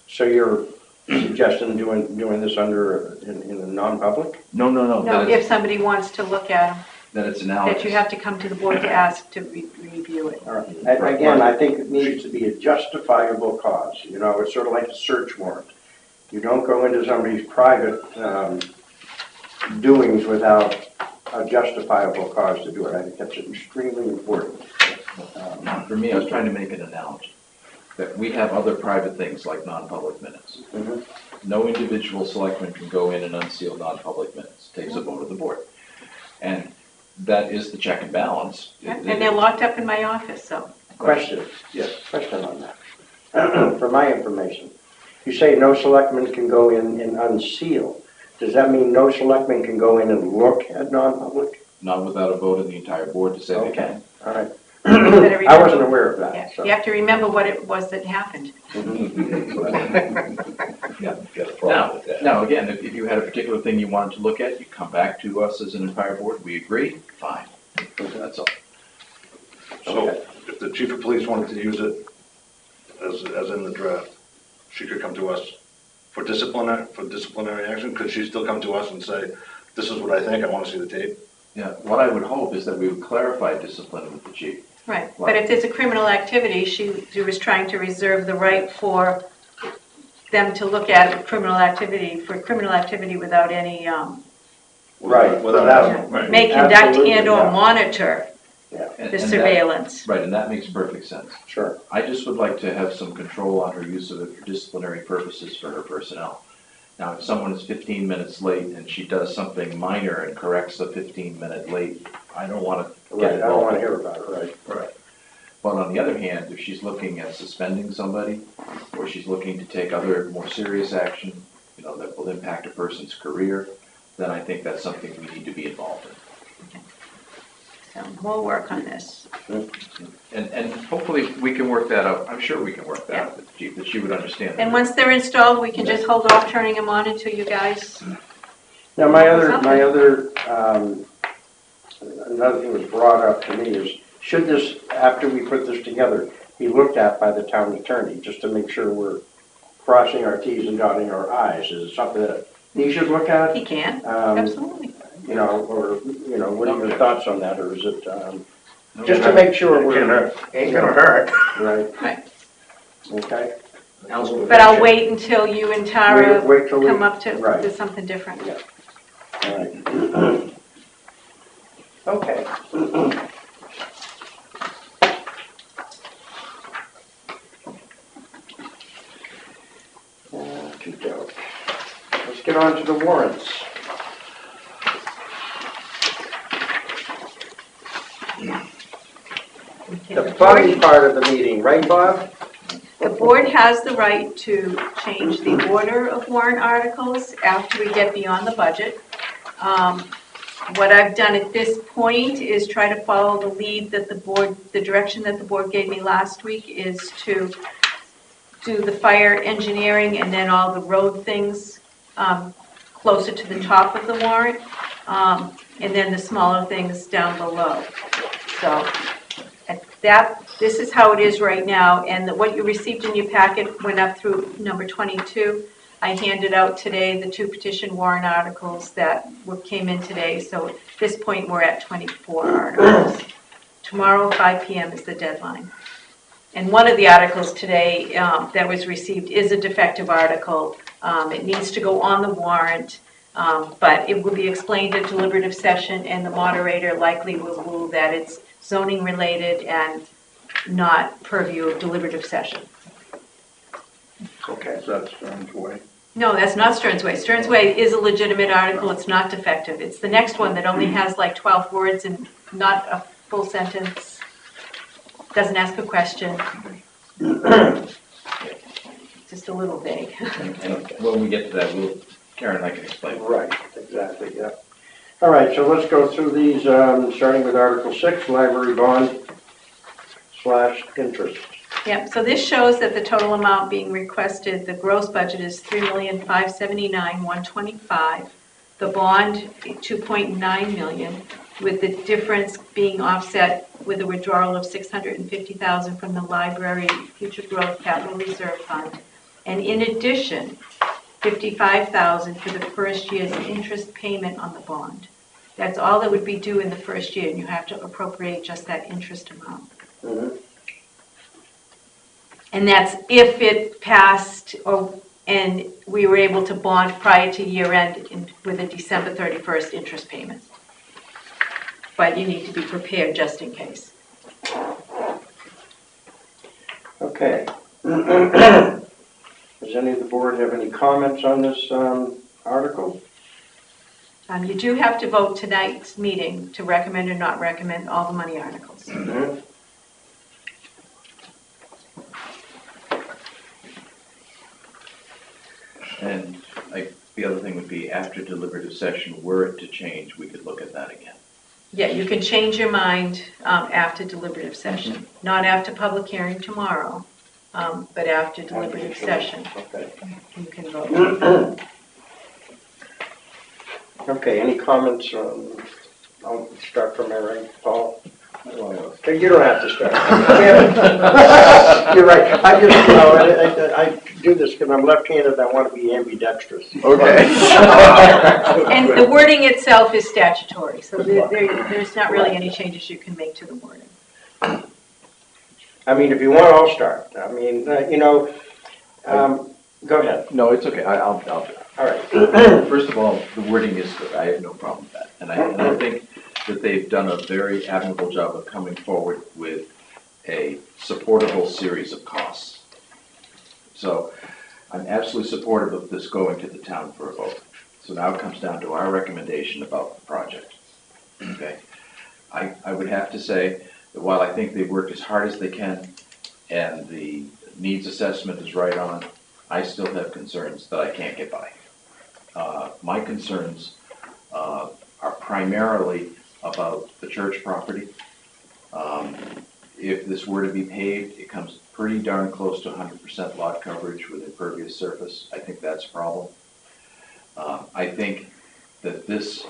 So you're suggesting doing this in a non-public? No. No, if somebody wants to look at them, That it's that analogous. you have to come to the board to ask to review it. All right. Again, I think it needs to be a justifiable cause. You know, it's sort of like a search warrant. You don't go into somebody's private doings without a justifiable cause to do it. I think that's extremely important. For me, I was trying to make an analogy. That we have other private things like non-public minutes. Mhm. No individual selectman can go in and unseal non-public minutes. It takes a vote of the board. And that is the check and balance. And they're locked up in my office, so. Question. Yes. Question on that. For my information, you say no selectman can go in and unseal. Does that mean no selectman can go in and look at non-public? Not without a vote of the entire board to say they can. All right. better I wasn't remember- aware of Yeah, that. So. you have to remember what it was that happened. Now, again, if you had a particular thing you wanted to look at, you come back to us as an entire board, we agree, fine. That's all. So if the chief of police wanted to use it as in the draft, she could come to us for disciplinary action? Could she still come to us and say, this is what I think, I want to see the tape? Yeah, what I would hope is that we would clarify discipline with the chief. Right, but if there's a criminal activity, she was trying to reserve the right for them to look at criminal activity without any, Right. Without, may conduct Absolutely, and/or yeah. monitor And the that- surveillance. Right, and that makes perfect sense. Sure. I just would like to have some control on her use of it for disciplinary purposes for her personnel. Now, if someone is 15 minutes late and she does something minor and corrects the 15-minute late, I don't want to Right. get I don't want to involved. hear about it. Right. Right. But on the other hand, if she's looking at suspending somebody, or she's looking to take other more serious action, you know, that will impact a person's career, then I think that's something we need to be involved in. So we'll work on this. And hopefully we can work that out. I'm sure we can work that out with the chief, that she would understand. And once they're installed, we can just hold off turning them on until you guys, Now, another thing was brought up to me is, should this, after we put this together, be looked at by the town attorney, just to make sure we're crossing our Ts and dotting our Is? Is it something that he should look at? he can, Um, absolutely. You know, or, you know, what are your thoughts on that, or is it, just to make sure we're. Ain't gonna hurt. Right, Right. okay. But I'll wait until you and Tara Wait till we- come up to right. something different. Yeah. All right. Okay. Okey-doke. Let's get on to the warrants. Okay. The fun part of the meeting, right, Bob? The board has the right to change the order of warrant articles after we get beyond the budget. What I've done at this point is try to follow the lead that the direction that the board gave me last week is to do the fire engineering and then all the road things closer to the top of the warrant, and then the smaller things down below. So this is how it is right now, and what you received in your packet went up through number 22. I handed out today the 2 petition warrant articles that came in today, so at this point we're at 24 articles. Tomorrow, 5 p.m. is the deadline. And one of the articles today that was received is a defective article. It needs to go on the warrant, but it will be explained at deliberative session, and the moderator likely will rule that it's zoning related and not purview of deliberative session. Okay, so that's Stearns Way. No, that's not Stearns Way. Stearns Way is a legitimate article. It's not defective. It's the next one that only has like 12 words and not full sentence, doesn't ask a question. Just a little vague. And when we get to that, Karen and I can explain. Right, exactly, yeah. All right, so let's go through these, starting with Article 6, library bond / interest. Yep, so this shows that the total amount being requested, the gross budget is $3,579,125. The bond, $2.9 million, with the difference being offset with a withdrawal of $650,000 from the library future growth capital reserve fund. And in addition, $55,000 for the first year's interest payment on the bond. That's all that would be due in the first year, and you have to appropriate just that interest amount. Mm-hmm. And that's if it passed and we were able to bond prior to year end with a December 31st interest payment. But you need to be prepared just in case. Okay. Does any of the board have any comments on this article? You do have to vote tonight's meeting to recommend or not recommend all the money articles. Mm-hmm. And the other thing would be after deliberative session, were it to change, we could look at that again. Yeah, you can change your mind after deliberative session, not after public hearing tomorrow, but after deliberative session. Okay. You can vote. Okay, any comments? I'll start from my right, Paul. Okay, you don't have to start. You're right. I just, I do this because I'm left-handed. I want to be ambidextrous. Okay. And the wording itself is statutory, so there's not really any changes you can make to the wording. I mean, if you want, I'll start. I mean, go ahead. No, it's okay. I'll do it. All right. First of all, the wording is good. I have no problem with that. And I think that they've done a very admirable job of coming forward with a supportable series of costs. So I'm absolutely supportive of this going to the town for a vote. So now it comes down to our recommendation about the project. Okay. I would have to say that while I think they've worked as hard as they can and the needs assessment is right on, I still have concerns that I can't get by. My concerns are primarily about the church property. If this were to be paved, it comes pretty darn close to 100% lot coverage with impervious surface. I think that's a problem. I think that this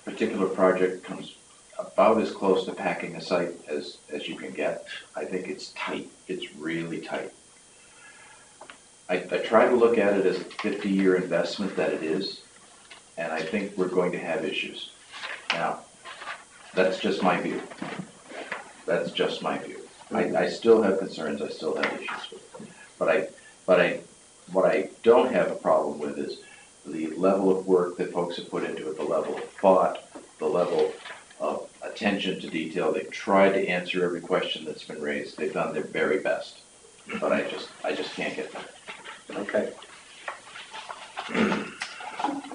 particular project comes about as close to packing a site as you can get. I think it's tight. It's really tight. I try to look at it as a 50-year investment that it is, and I think we're going to have issues. Now, that's just my view. That's just my view. I still have concerns. I still have issues with it. But what I don't have a problem with is the level of work that folks have put into it, the level of thought, the level of attention to detail. They've tried to answer every question that's been raised. They've done their very best. But I just can't get there. Okay.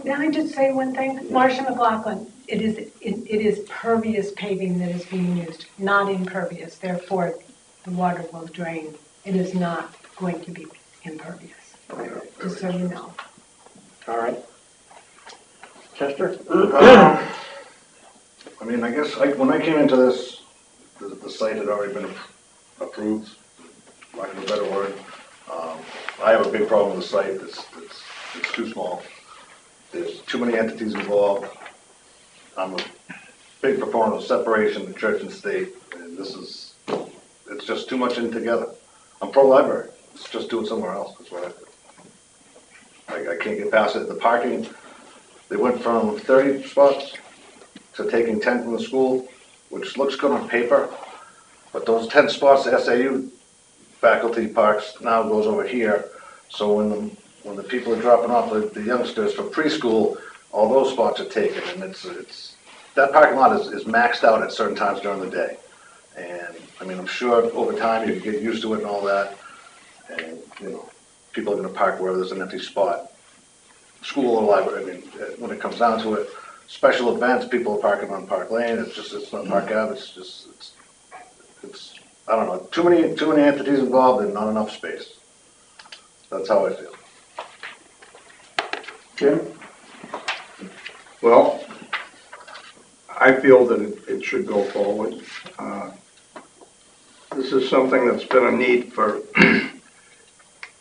May I just say one thing? Marcia McLaughlin, it is pervious paving that is being used, not impervious. Therefore, the water will drain. It is not going to be impervious, just so you know. All right. Chester? I mean, I guess when I came into this, the site had already been approved, lack of a better word. I have a big problem with the site. It's too small. There's too many entities involved. I'm a big proponent of separation of church and state, and it's just too much in together. I'm pro-library. Let's just do it somewhere else. That's what I think. I can't get past it. The parking, they went from 30 spots to taking 10 from the school, which looks good on paper, but those 10 spots the SAU faculty parks now goes over here. So when the people are dropping off the youngsters for preschool, all those spots are taken, and it's that parking lot is maxed out at certain times during the day. And I mean, I'm sure over time you get used to it and all that, and you know, people are going to park where there's an empty spot, school or library. I mean, when it comes down to it, special events, people are parking on Park Lane, it's not Park Ave, it's, I don't know, too many entities involved and not enough space. That's how I feel. Jim? Well, I feel that it should go forward. This is something that's been a need for,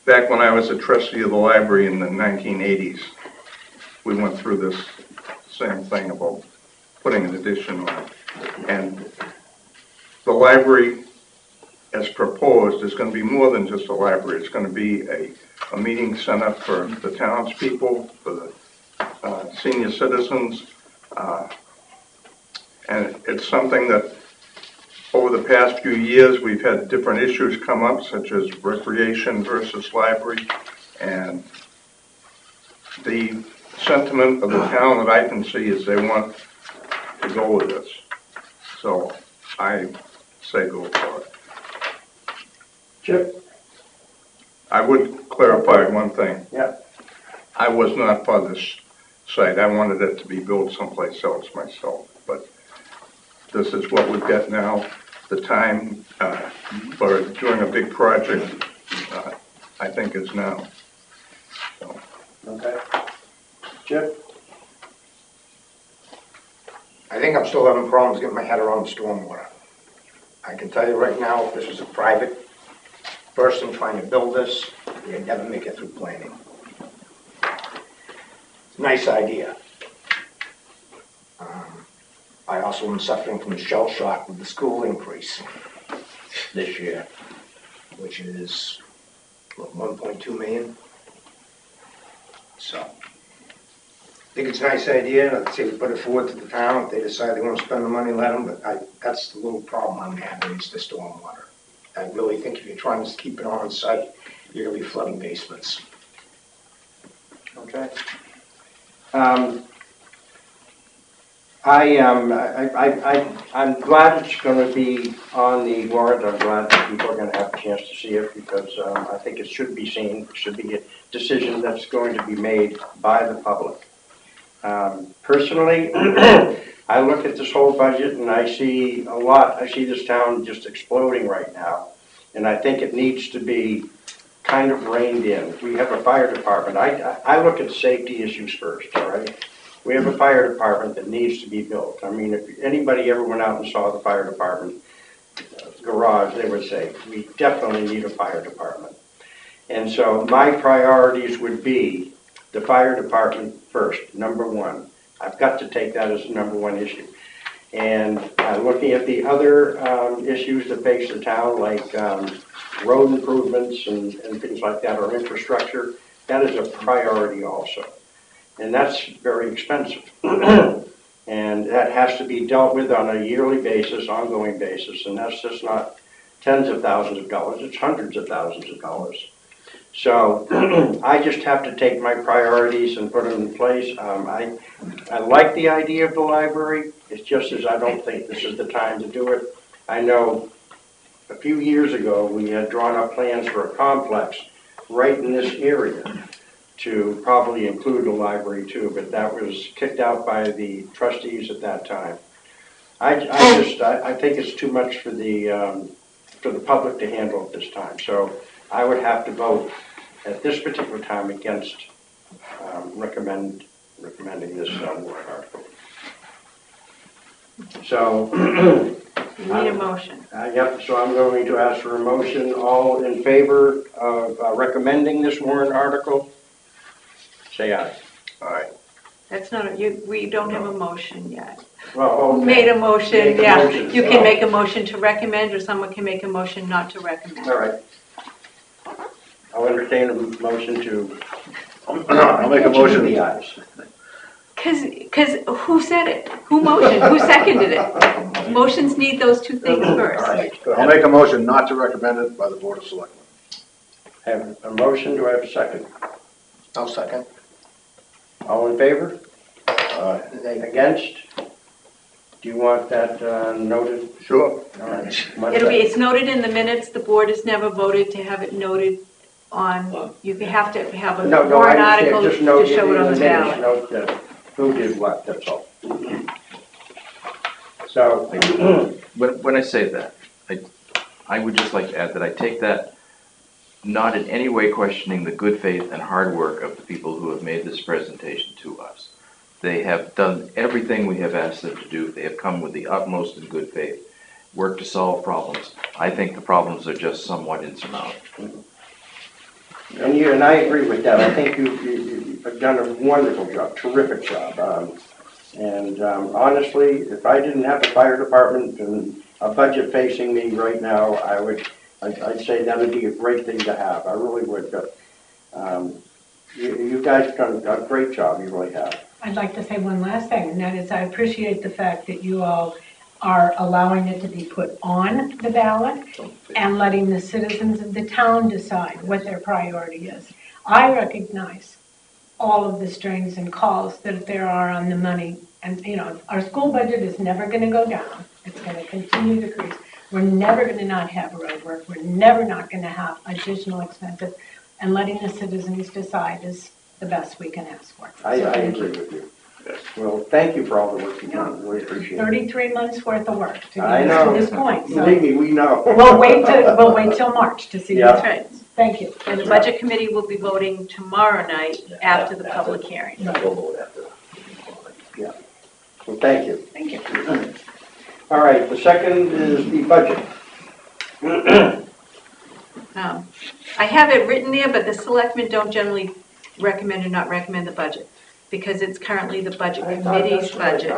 back when I was a trustee of the library in the 1980s, we went through this same thing about putting an addition on. And the library, as proposed, is going to be more than just a library. It's going to be a meeting center for the townspeople, for the senior citizens. And it's something that over the past few years we've had different issues come up, such as recreation versus library. And the sentiment of the town that I can see is they want to go with this. So I say go for it. Chip? I would clarify one thing. Yeah. I was not for this site. I wanted it to be built someplace else myself. But this is what we've got now. The time for doing a big project, I think, is now. So. Okay. Chip? I think I'm still having problems getting my head around the stormwater. I can tell you right now, if this was a private person trying to build this, you'd never make it through planning. Nice idea. I also am suffering from shell shock with the school increase this year, which is, what, 1.2 million? So, I think it's a nice idea. Let's say we put it forward to the town. If they decide they want to spend the money, let them, but that's the little problem I'm having is the stormwater. I really think if you're trying to keep it on site, you're going to be flooding basements. Okay. I'm glad it's going to be on the warrant. I'm glad that people are going to have a chance to see it because I think it should be seen. It should be a decision that's going to be made by the public. Personally, I look at this whole budget and I see a lot. I see this town just exploding right now. And I think it needs to be kind of reined in. We have a fire department. I look at safety issues first, all right? We have a fire department that needs to be built. I mean, if anybody ever went out and saw the fire department garage, they would say, we definitely need a fire department. And so my priorities would be the fire department first, number one. I've got to take that as the number one issue. And looking at the other issues that face the town, like road improvements and things like that, or infrastructure, that is a priority also. And that's very expensive. And that has to be dealt with on a yearly basis, ongoing basis, and that's just not tens of thousands of dollars, it's hundreds of thousands of dollars. So I just have to take my priorities and put them in place. I like the idea of the library. It's just as I don't think this is the time to do it. I know a few years ago we had drawn up plans for a complex right in this area to probably include a library too, but that was kicked out by the trustees at that time. I think it's too much for the public to handle at this time. So I would have to vote at this particular time against recommending this warrant article. So You need a motion. Yep, so I'm going to ask for a motion. All in favor of recommending this warrant article? Say aye. Aye. That's not, we don't have a motion yet. Well, Who okay. made a motion? Make a Yeah, motion. you can make a motion to recommend, or someone can make a motion not to recommend. All right. I'll entertain a motion to. I'll make a motion. The ayes. Because who said it? Who motioned? Who seconded it? Motions need those two things first. All right. I'll make a motion not to recommend it by the Board of Selectmen. I have a motion. Do I have a second? I'll second. All in favor? Against? Do you want that noted? Sure. All right. It's noted in the minutes. The board has never voted to have it noted on, you have to have a No, warrant I article understand. to Just note show it on the in minutes, ballot. note that who did what, that's all. So, When I say that, I would just like to add that I take that not in any way questioning the good faith and hard work of the people who have made this presentation to us. They have done everything we have asked them to do. They have come with the utmost in good faith, worked to solve problems. I think the problems are just somewhat insurmountable. and I agree with that. I think you've done a wonderful job, terrific job. Honestly, if I didn't have the fire department and a budget facing me right now, I'd say that would be a great thing to have. I really would. But you guys have done a great job. You really have. I'd like to say one last thing, and that is I appreciate the fact that you all are allowing it to be put on the ballot and letting the citizens of the town decide what their priority is. I recognize all of the strings and calls that there are on the money. And, you know, our school budget is never going to go down. It's going to continue to decrease. We're never going to not have road work. We're never not going to have additional expenses. And letting the citizens decide is the best we can ask for. I agree with you. Well, thank you for all the work you've done. Really appreciate it. 33 months worth of work to I get know. to this point. So Believe me, we know. we'll wait till March to see. Yeah. That's right. Thank you. And the budget committee will be voting tomorrow night after the public hearing. We'll vote after. Yeah. Well, thank you. Thank you. All right, the second is the budget. I have it written there, but the selectmen don't generally recommend or not recommend the budget because it's currently the budget I thought committee's that's what I budget.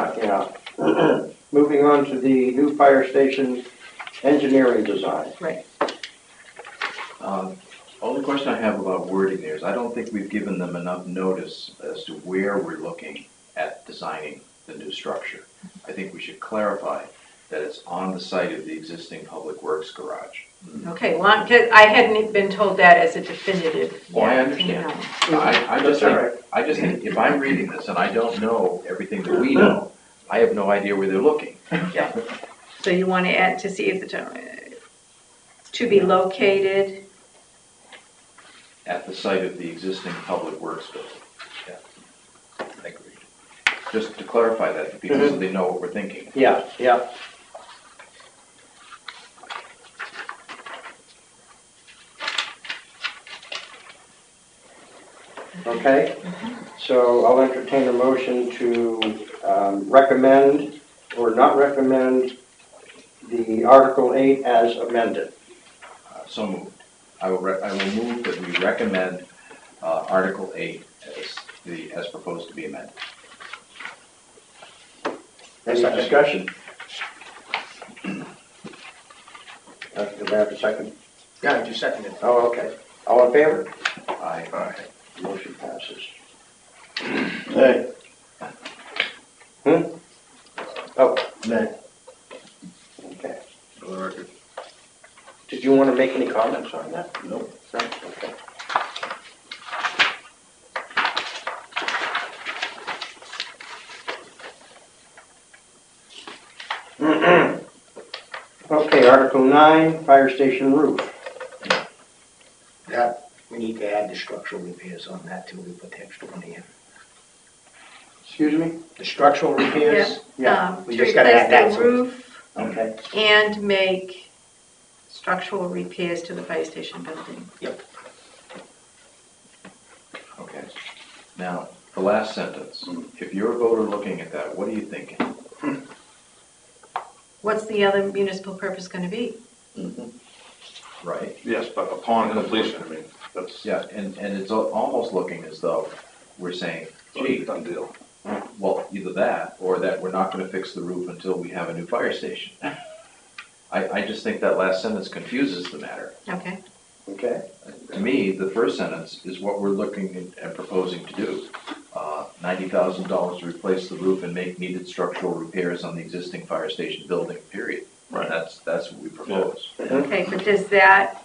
thought, yeah. Moving on to the new fire station engineering design. Right. Only question I have about wording there is I don't think we've given them enough notice as to where we're looking at designing the new structure. I think we should clarify that it's on the site of the existing public works garage. Okay, well, 'cause I hadn't been told that as a definitive. Oh, I yet, understand. you know. I just think if I'm reading this and I don't know everything that we know, I have no idea where they're looking. Yeah. So you want to add to see if the, to be located, At the site of the existing public works building. Yeah, I agree. Just to clarify that to people so they know what we're thinking. Yeah, yeah. Okay, so I'll entertain a motion to recommend or not recommend the Article 8 as amended. So moved. I will move that we recommend Article 8 as proposed to be amended. Any discussion? Do I have a second? Yeah, I just seconded it. Oh, okay. All in favor? Aye. Motion passes. Hey. Oh, Nay. okay. For the record. Did you want to make any comments on that? Nope. No? Okay. Okay, Article 9, fire station roof. That, we need to add the structural repairs on that too, we put the extra money in. Excuse me? The structural repairs, Yeah. we to just gotta add that replace to the it. roof Okay. and make structural repairs to the fire station building. Okay. Now, the last sentence. If you're a voter looking at that, what are you thinking? What's the other municipal purpose going to be? Right? Yes, but upon completion, I mean, that's Yeah, and it's almost looking as though we're saying, a gee, done deal. well, either that or that we're not gonna fix the roof until we have a new fire station. I just think that last sentence confuses the matter. Okay. Okay. To me, the first sentence is what we're looking and proposing to do. $90,000 to replace the roof and make needed structural repairs on the existing fire station building, period. Right. That's what we propose. Okay, but does that,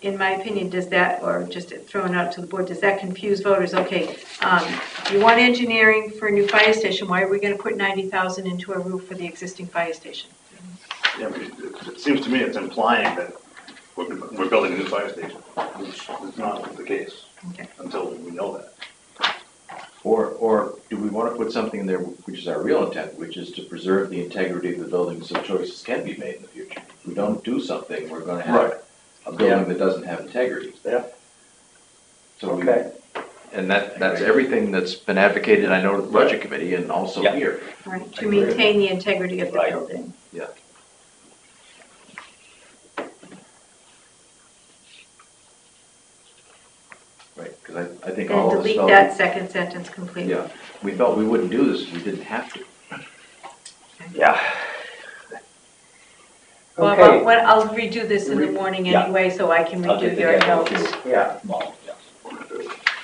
in my opinion, does that, or just throwing it out to the board, does that confuse voters? Okay, you want engineering for a new fire station, why are we gonna put 90,000 into a roof for the existing fire station? Yeah, but it seems to me it's implying that we're building a new fire station, which is not the case Okay. until we know that. Or do we want to put something in there, which is our real intent, which is to preserve the integrity of the building so choices can be made in the future? If we don't do something, we're going to have a building that doesn't have integrity. Yeah. So we, Okay. and that's everything that's been advocated, I know, to the budget committee and also Yeah. here. Right, to maintain the integrity of the Right. building. Yeah. Right, because I think all And of us delete felt. that second sentence completely. Yeah, we felt we wouldn't do this if we didn't have to. Yeah. Well, Okay. I'll redo this in the morning Yeah. anyway, so I can I'll redo get your together notes. with you. Yeah. Well, yeah.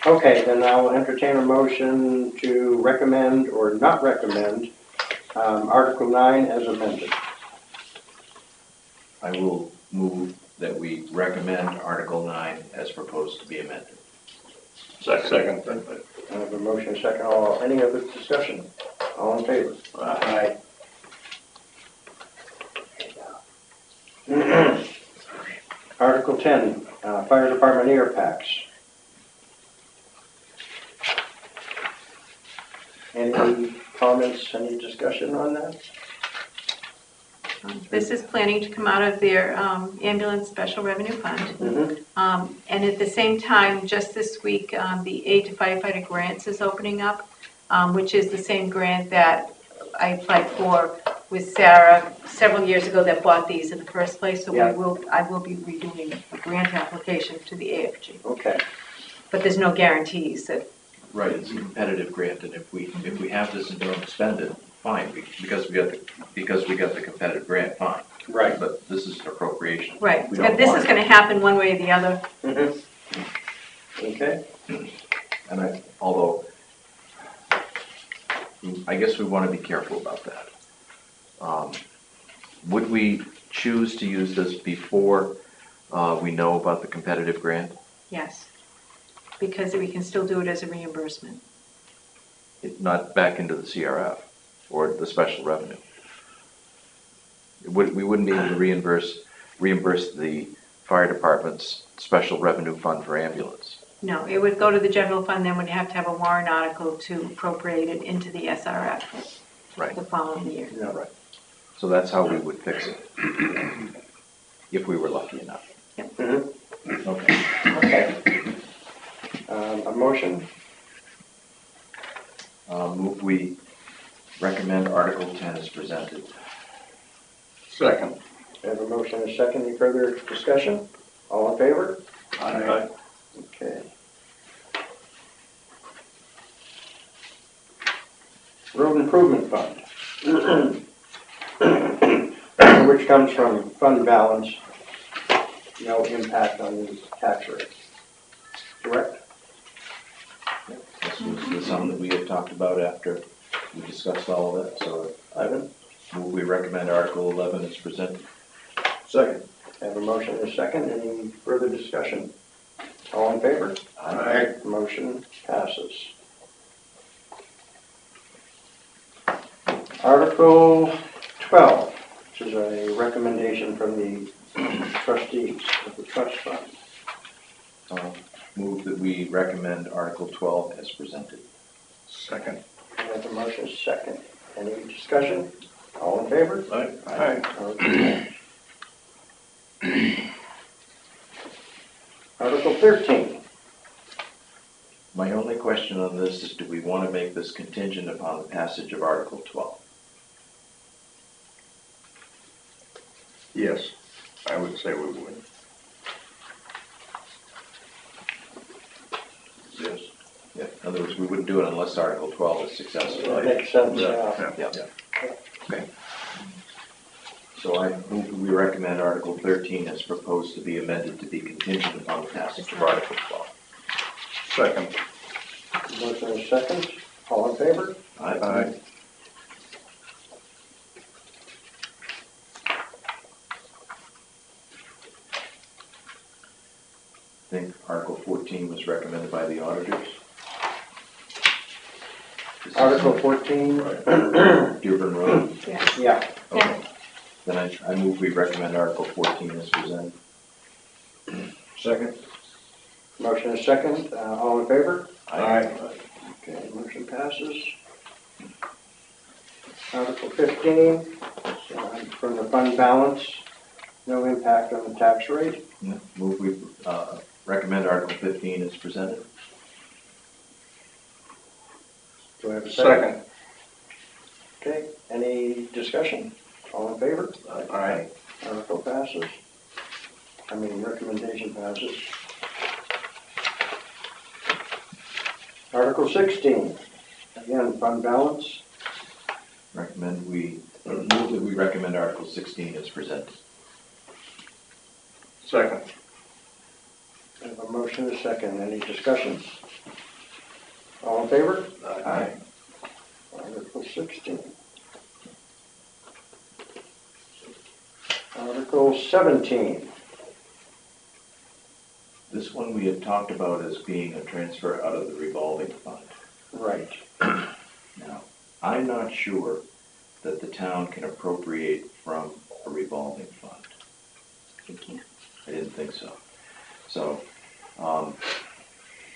Okay, then I'll entertain a motion to recommend or not recommend Article 9 as amended. I will move that we recommend Article 9 as proposed to be amended. Second. I have a motion, second. Any other discussion? All in favor? Aye. Article 10, Fire Department air packs. Any comments, any discussion on that? This is planning to come out of their ambulance special revenue fund. And at the same time, just this week, the Aid to Firefighter Grants is opening up, which is the same grant that I applied for with Sarah several years ago that bought these in the first place. So Yeah. I will be redoing the grant application to the AFG. Okay. But there's no guarantees that, Right, it's a competitive grant, and if we have this and don't spend it, fine, because we got the competitive grant, fine. Right. But this is an appropriation. right. We don't And this want is it. going to happen one way or the other. Okay. And although, I guess we want to be careful about that. Would we choose to use this before we know about the competitive grant? Yes. Because we can still do it as a reimbursement. Not back into the CRF or the special revenue? We wouldn't be able to reimburse the fire department's special revenue fund for ambulance. No, it would go to the general fund, then we'd have to have a warrant article to appropriate it into the SRF Right. the following year. Yeah, right. So that's how we would fix it, if we were lucky enough. Okay. Okay. A motion? Move we recommend Article 10 as presented. Second. I have a motion and a second. Any further discussion? All in favor? Aye. Okay. Road Improvement Fund, which comes from fund balance, no impact on the tax rate. Correct? This was the sum that we had talked about after we discussed all of it, so Ivan? move we recommend Article 11 as presented. Second. I have a motion and a second. Any further discussion? All in favor? Aye. Motion passes. Article 12, which is a recommendation from the trustees of the trust fund. Move that we recommend Article 12 as presented. Second. I have a motion, second. Any discussion? All in favor? Aye. Okay. Article 13. My only question on this is, do we want to make this contingent upon the passage of Article 12? Yes, I would say we would. Yes. Yeah, in other words, we wouldn't do it unless Article 12 is successful. That makes sense, yeah. Yeah. Okay. So I move that we recommend Article 13 as proposed to be amended to be contingent upon the passage of Article 12. Second. Motion is second. All in favor? Aye. I think Article 14 was recommended by the auditors. Article 14. Dearborn Road. Yes. Yeah. Okay. Then I move we recommend Article 14 as presented. Second. Motion is second. All in favor? Aye. Okay, motion passes. Article 15, from the fund balance, no impact on the tax rate. Yeah, move we recommend Article 15 as presented. Do I have a second? Second. Okay, any discussion? All in favor? Aye. Article passes. Recommendation passes. Article 16, again, fund balance. Move that we recommend Article 16 as presented. Second. I have a motion and a second. Any discussion? All in favor? Aye. Article 16. Article 17. This one we had talked about as being a transfer out of the revolving fund. Right. Now, I'm not sure that the town can appropriate from a revolving fund. You can't. I didn't think so. So,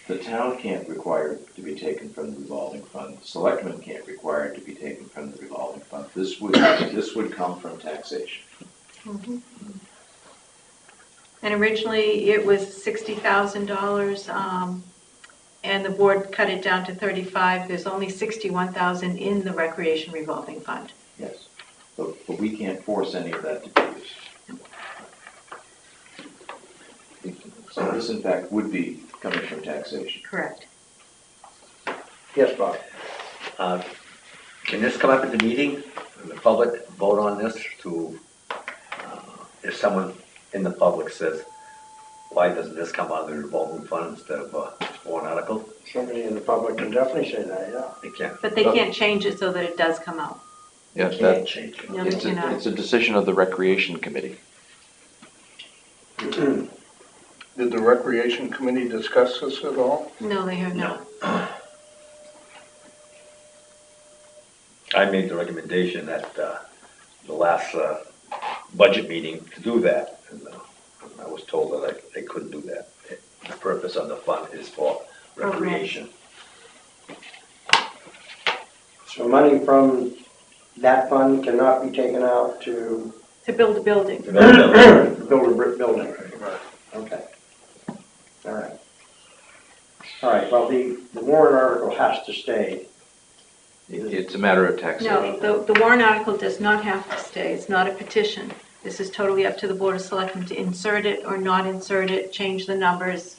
the town can't require it to be taken from the revolving fund. The selectmen can't require it to be taken from the revolving fund. This would come from taxation. Mhm. And originally, it was $60,000, and the board cut it down to 35. There's only 61,000 in the recreation revolving fund. Yes. But we can't force any of that to be used. So this, in fact, would be coming from taxation. Correct. Yes, Bob? Can this come up at the meeting, and the public vote on this to, if someone in the public says, why doesn't this come out of the revolving fund instead of a warrant article? Somebody in the public can definitely say that, yeah. They can't. But they can't change it so that it does come out. Yes, Can't change it. No, they cannot. it's a decision of the Recreation Committee. Did the Recreation Committee discuss this at all? No, they have not. I made the recommendation at the last budget meeting to do that, and I was told that I couldn't do that. The purpose of the fund is for recreation. So money from that fund cannot be taken out to To build a building. build a brick building. Right. Okay. All right. All right, well, the warrant article has to stay. It's a matter of taxation. No, the warrant article does not have to stay. It's not a petition. This is totally up to the Board of Selectmen to insert it or not insert it, change the numbers,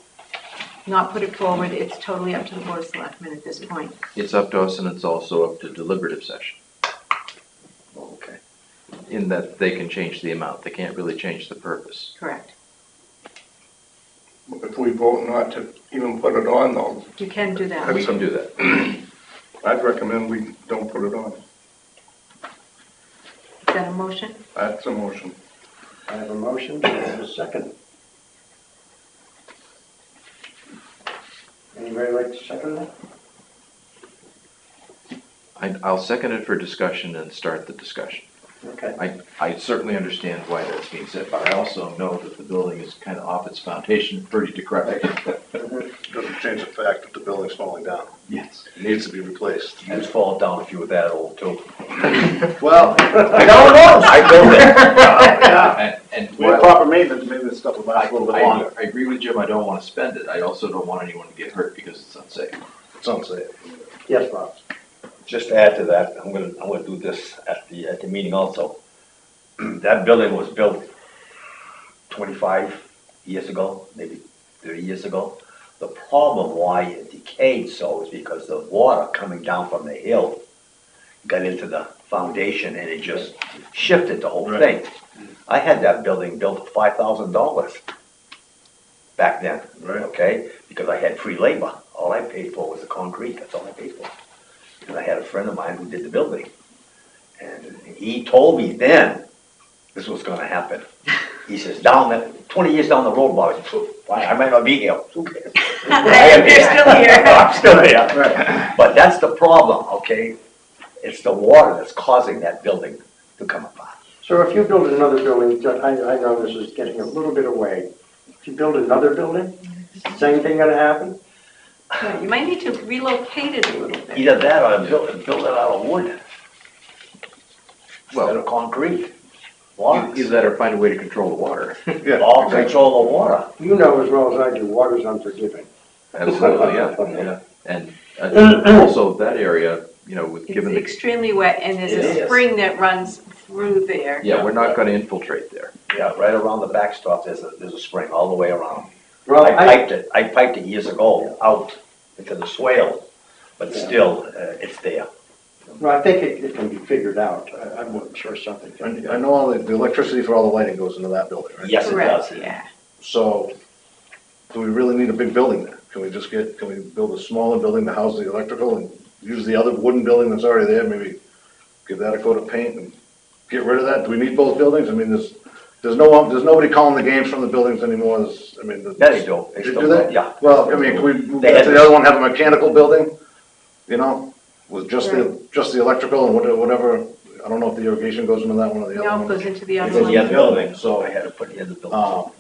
not put it forward. It's totally up to the Board of Selectmen at this point. It's up to us, and it's also up to deliberative session, Okay. in that they can change the amount. They can't really change the purpose. Correct. If we vote not to even put it on though, You can do that. We can do that. I'd recommend we don't put it on. Is that a motion? That's a motion. I have a motion, do I have a second? Anybody like to second that? I'll second it for discussion and start the discussion. Okay. I certainly understand why that's being said, but I also know that the building is kind of off its foundation, pretty decrepit. Doesn't change the fact that the building's falling down. Yes. It needs to be replaced. It's fallen down if you were that old too. Well, I don't know, I go there. And with proper maintenance, maybe this stuff will last a little bit longer. I agree with Jim, I don't want to spend it. I also don't want anyone to get hurt because it's unsafe. It's unsafe. Yes, Bob? Just to add to that, I'm gonna do this at the meeting also. That building was built 25 years ago, maybe 30 years ago. The problem why it decayed so is because the water coming down from the hill got into the foundation and it just shifted the whole thing. I had that building built for $5,000 back then, okay? Because I had free labor. All I paid for was the concrete, that's all I paid for. And I had a friend of mine who did the building. And he told me then this was gonna happen. He says, 20 years down the road, Bob, I might not be here. Who cares? You're still here. I'm still here. But that's the problem, okay? It's the water that's causing that building to come apart. So if you build another building, I know this is getting a little bit away. If you build another building, same thing gonna happen? Right, you might need to relocate it a little bit. Either that or build it out of wood. Well- Instead of concrete. Either Blocks. that or find a way to control the water. All control the water. You know as well as I do, water's unforgiving. Absolutely, yeah. And also that area, you know, with It's given the, extremely wet, and there's It a is. spring that runs through there. yeah, we're not gonna infiltrate there. Yeah, right around the backstop, there's a spring all the way around. Well, I piped it years ago out into the swale, but still, it's there. Well, I think it can be figured out. I'm sure something can be I done. know all the electricity for all the lighting goes into that building, right? Yes, it does. Correct, yeah. So, do we really need a big building there? Can we build a smaller building to house the electrical and use the other wooden building that's already there, maybe give that a coat of paint and get rid of that? Do we need both buildings? I mean, there's nobody calling the games from the buildings anymore. Yeah, they do. They Do still they? do, yeah. Well, I mean, can we move They that had to the other one, have a mechanical building, you know, with just the electrical and whatever, I don't know if the irrigation goes into that one or the No, other it one. goes into the It's other in the one. other building, So- so I had to put the other building.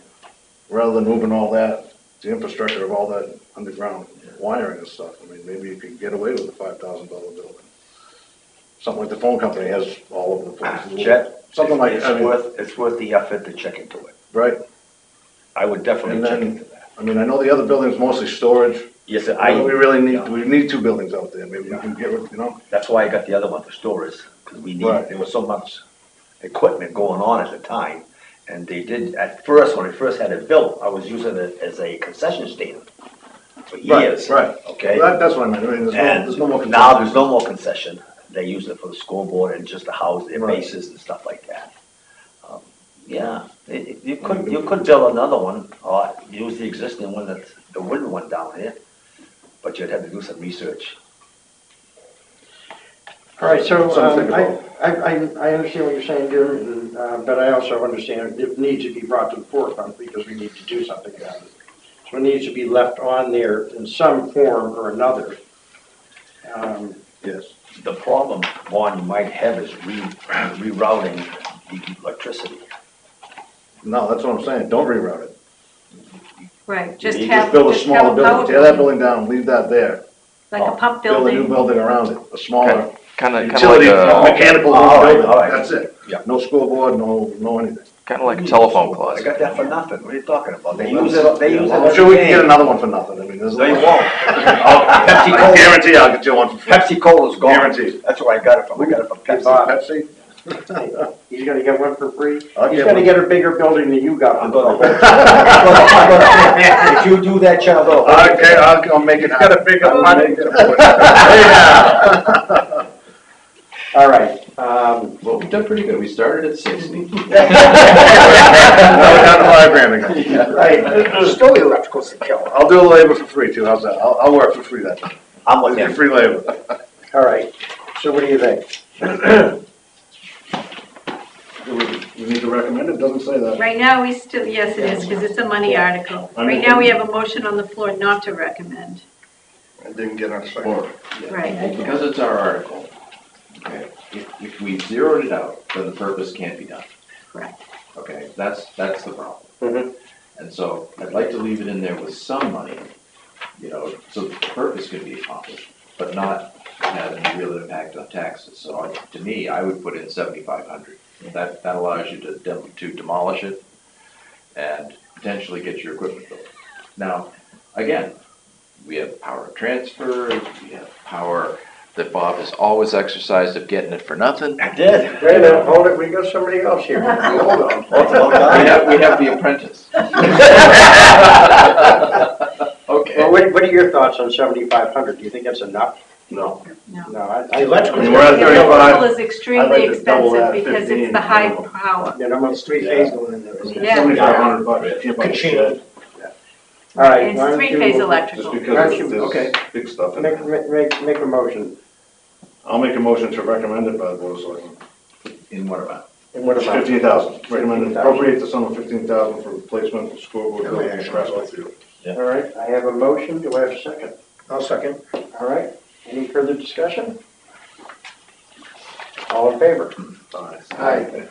Rather than moving all that, the infrastructure of all that underground wiring and stuff, I mean, maybe you could get away with a $5,000 building. Something like the phone company has all over the place. Chet, Something like, it's I mean, worth the effort to check into it. right? I would definitely And check then- into that. I mean, I know the other building's mostly storage. Yes, Do we really need two buildings out there? Maybe we can get rid, you know? that's why I got the other one for storage, because Right. there was so much equipment going on at the time. And they did, at first, when I first had it built, I was using it as a concession stand for years. Right. Okay? Well, that's what I meant. I mean, And there's no more. now there's no more concession. They use it for the school board and just to house their bases and stuff like that. Yeah, you could build another one or use the existing one, that's the wooden one down here, but you'd have to do some research. All right, so Something to think I understand what you're saying, Jim, but I also understand it needs to be brought to the forefront because we need to do something about it. So it needs to be left on there in some form or another. Yes. The problem, Vaughn, you might have is rerouting the electricity. No, that's what I'm saying. Don't reroute it. Right, just You have. just build a have smaller power building. Tear that building down, leave that there. Like a pump Build a new building. building around it, a smaller Kind of utility, like mechanical all right, building. all right. That's it. Yeah. No school board, no anything. a telephone I closet. got that for nothing. What are you talking about? They use it. I'm sure we can get another one for nothing. I mean, there's. No, you won't. I Pepsi guarantee I'll get you one for free. Pepsi Cola's gone. Guaranteed. That's where I got it from. I got it from Pepsi. Pepsi? He's gonna get one for free? I'll He's get gonna one. get a bigger building than you got. I'm gonna if you do that, Chad, Okay, I'll make it. Got a bigger money. All right, Well, we've done pretty good. We started at 60. Now we're down to $5,000 again. right, Still the electrical's the killer. I'll do the labor for free too. How's that? I'll work for free that time. I'm with I'll get him. free labor. all right, so what do you think? We need to recommend it. Doesn't say that. Right now, we still, yes, it is, because it's a money article. Right now, we have a motion on the floor not to recommend. I didn't get a second. Or, Right. because it's our article, okay, if we zeroed it out, then the purpose can't be done. Correct. Okay, that's the problem. Mhm. And so I'd like to leave it in there with some money, you know, so the purpose can be accomplished, but not have any real impact on taxes. So to me, I would put in 7,500. That allows you to demolish it and potentially get your equipment built. Now, again, we have power of transfer, we have power that Bob has always exercised of getting it for nothing. I did. Wait a minute, hold it, we got somebody else here. Hold on. We have the apprentice. Okay. Well, what are your thoughts on 7,500? Do you think that's enough? No. No. No, I. I mean, we're at The 35. electrical is I'd extremely like to double that, expensive because 15, it's the high minimum. power. Then I'm It's three-phase going in there, isn't it? Yeah. $7,500. Can't buy a Ka-ching. shed. All right. And why it's don't you- three-phase Just electrical. because Okay. there's big stuff in there. Make a motion. I'll make a motion to recommend it by the board of selectmen. In what amount? And what about? 15,000. Recommend 15,000. appropriate the sum of 15,000 for replacement of scoreboard building and basketball field. All right, I have a motion. Do I have a second? I'll second. All right. Any further discussion? All in favor? Aye.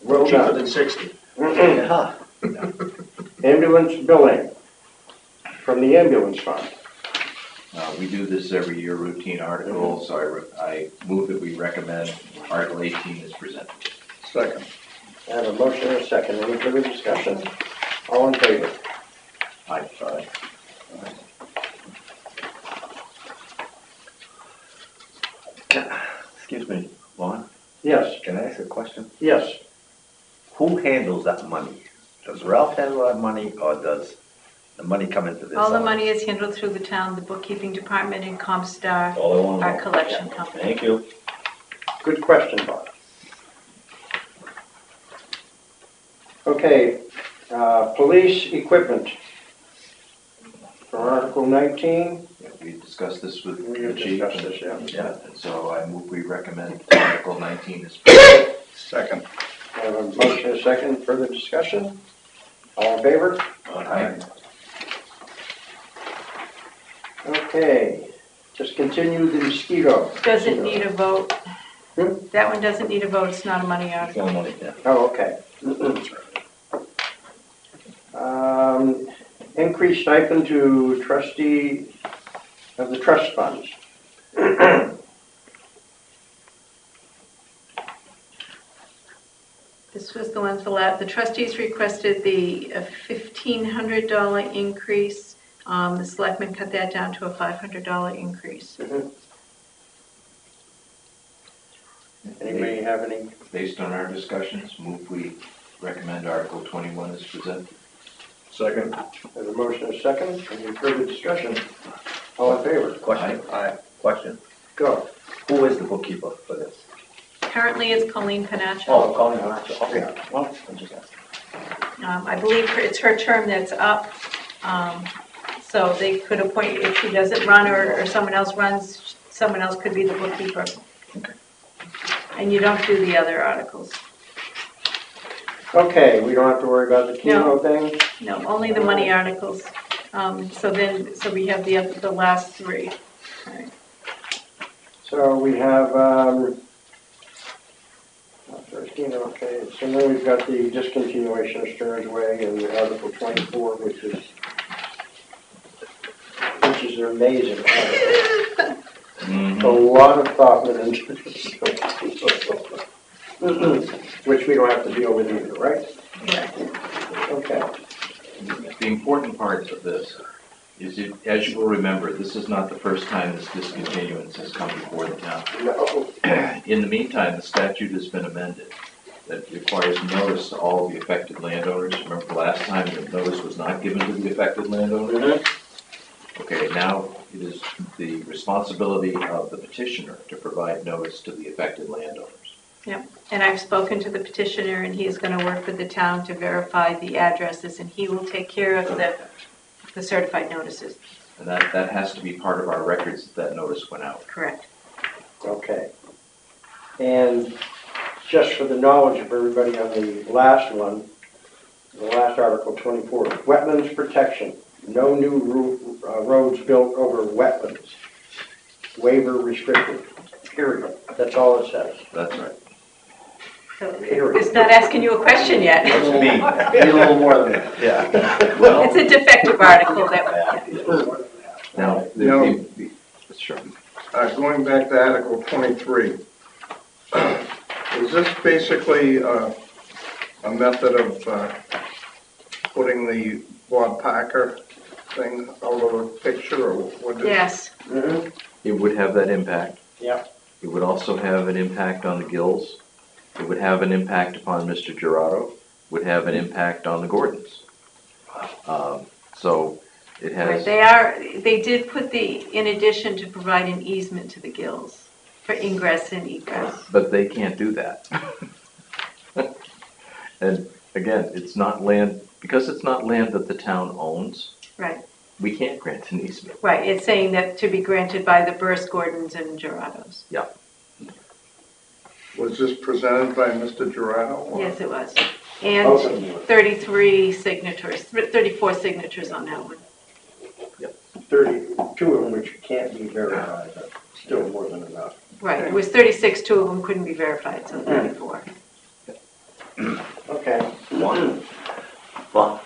Well, cheaper done. than 60. Yeah. Ambulance billing. from the ambulance fund. We do this every year, routine article, so I move that we recommend Article 18 is presented. Second. I have a motion and a second. Any further discussion? All in favor? Aye. Excuse me, Lon, Yes, can I ask a question? yes. Who handles that money? Does Ralph handle that money, or does the money come into this? All the office? money is handled through the town, the bookkeeping department and ComStar, All I want to know. our collection company. Thank you. Good question, Bob. Okay, police equipment. For Article 19, Yeah, we discussed this with we the have chief. discussed this, yeah. Yeah, and so I move we recommend Article 19 is presented. Second. I have a motion and a second. Further discussion? All in favor? Aye. Okay, just continue the mosquito. Doesn't need a vote. Hmm? That one doesn't need a vote, it's not a money It's article. no money, yeah. Oh, okay. Increased stipend to trustee of the trust funds. This was the one for the trustees requested the $1,500 increase. The selectmen cut that down to a $500 increase. Anybody have any? Based on our discussions, move we recommend Article 21 is presented. Second. There's a motion and a second. Any further discussion? All in favor? Question? Aye. Question. Go. Who is the bookkeeper for this? Currently, it's Colleen Panacho. Oh, Colin Hansel. Okay, well, I'm just asking. I believe it's her term that's up. So they could appoint, if she doesn't run or someone else runs, someone else could be the bookkeeper. And you don't do the other articles. Okay, we don't have to worry about the chemo thing? No, only the money articles. So we have the last three. All right. So we have, 13, okay, so then we've got the discontinuation of Stearns Way and the Article 24, which is amazing. A lot of thought went into this. Which we don't have to deal with either, right? Okay. The important part of this is, as you will remember, this is not the first time this discontinuance has come before the town. No. In the meantime, the statute has been amended that requires notice to all the affected landowners. Remember the last time the notice was not given to the affected landowners? Okay, now it is the responsibility of the petitioner to provide notice to the affected landowners. Yep, and I've spoken to the petitioner, and he's going to work with the town to verify the addresses, and he will take care of the certified notices. And that has to be part of our records that notice went out. Correct. Okay. And just for the knowledge of everybody on the last one, the last Article 24, wetlands protection. No new roads built over wetlands. Waiver restricted, period. That's all it says. That's right. So it's not asking you a question yet. That's me. Need a little more than that. Yeah. Well, It's a defective article that, Now, No. sure. Going back to Article 23, is this basically a method of putting the Bob Parker thing out of the picture, or what is it? yes. It would have that impact. Yeah. It would also have an impact on the Gills. It would have an impact upon Mr. Gerardo. Would have an impact on the Gordons. So it has. They did put in addition to provide an easement to the Gills for ingress and egress. But they can't do that. And again, it's not land, because it's not land that the town owns, Right, we can't grant an easement. right. It's saying that to be granted by the Burst, Gordons, and Gerardos. Yeah. Was this presented by Mr. Gerardo? or- Yes, it was. And 33 signatures, 34 signatures on that one. 32 of them which can't be verified, but still more than enough. Right, it was 36, 2 of them couldn't be verified, so 34. Okay. Well,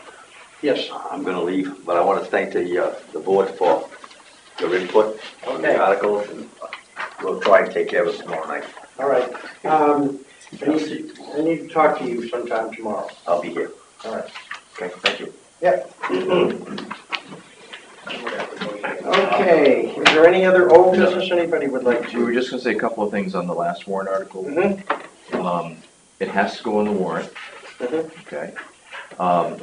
Yes. I'm gonna leave, but I want to thank the board for your input on the Okay. articles, and we'll try and take care of it tomorrow night. All right. I need to talk to you sometime tomorrow. I'll be here. All right. Okay, thank you. Yep. Okay, is there any other old business anybody would like We were to? just gonna say a couple of things on the last warrant article. Mhm. It has to go on the warrant, Mhm. okay?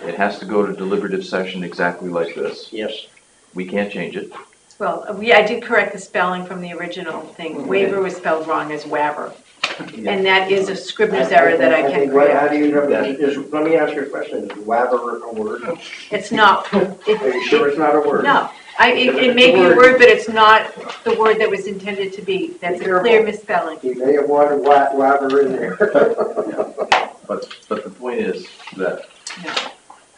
It has to go to deliberative session exactly like this. Yes. We can't change it. Well, I did correct the spelling from the original thing. Waiver was spelled wrong as Waver. And that is a Scribner's error that I can think, correct. how do you, let me ask you a question, is Waver a word? It's not. Are you sure it's not a word? No, it may be a word, but it's not the word that was intended to be. That's a clear misspelling. You may have wanted Waver in there. But the point is that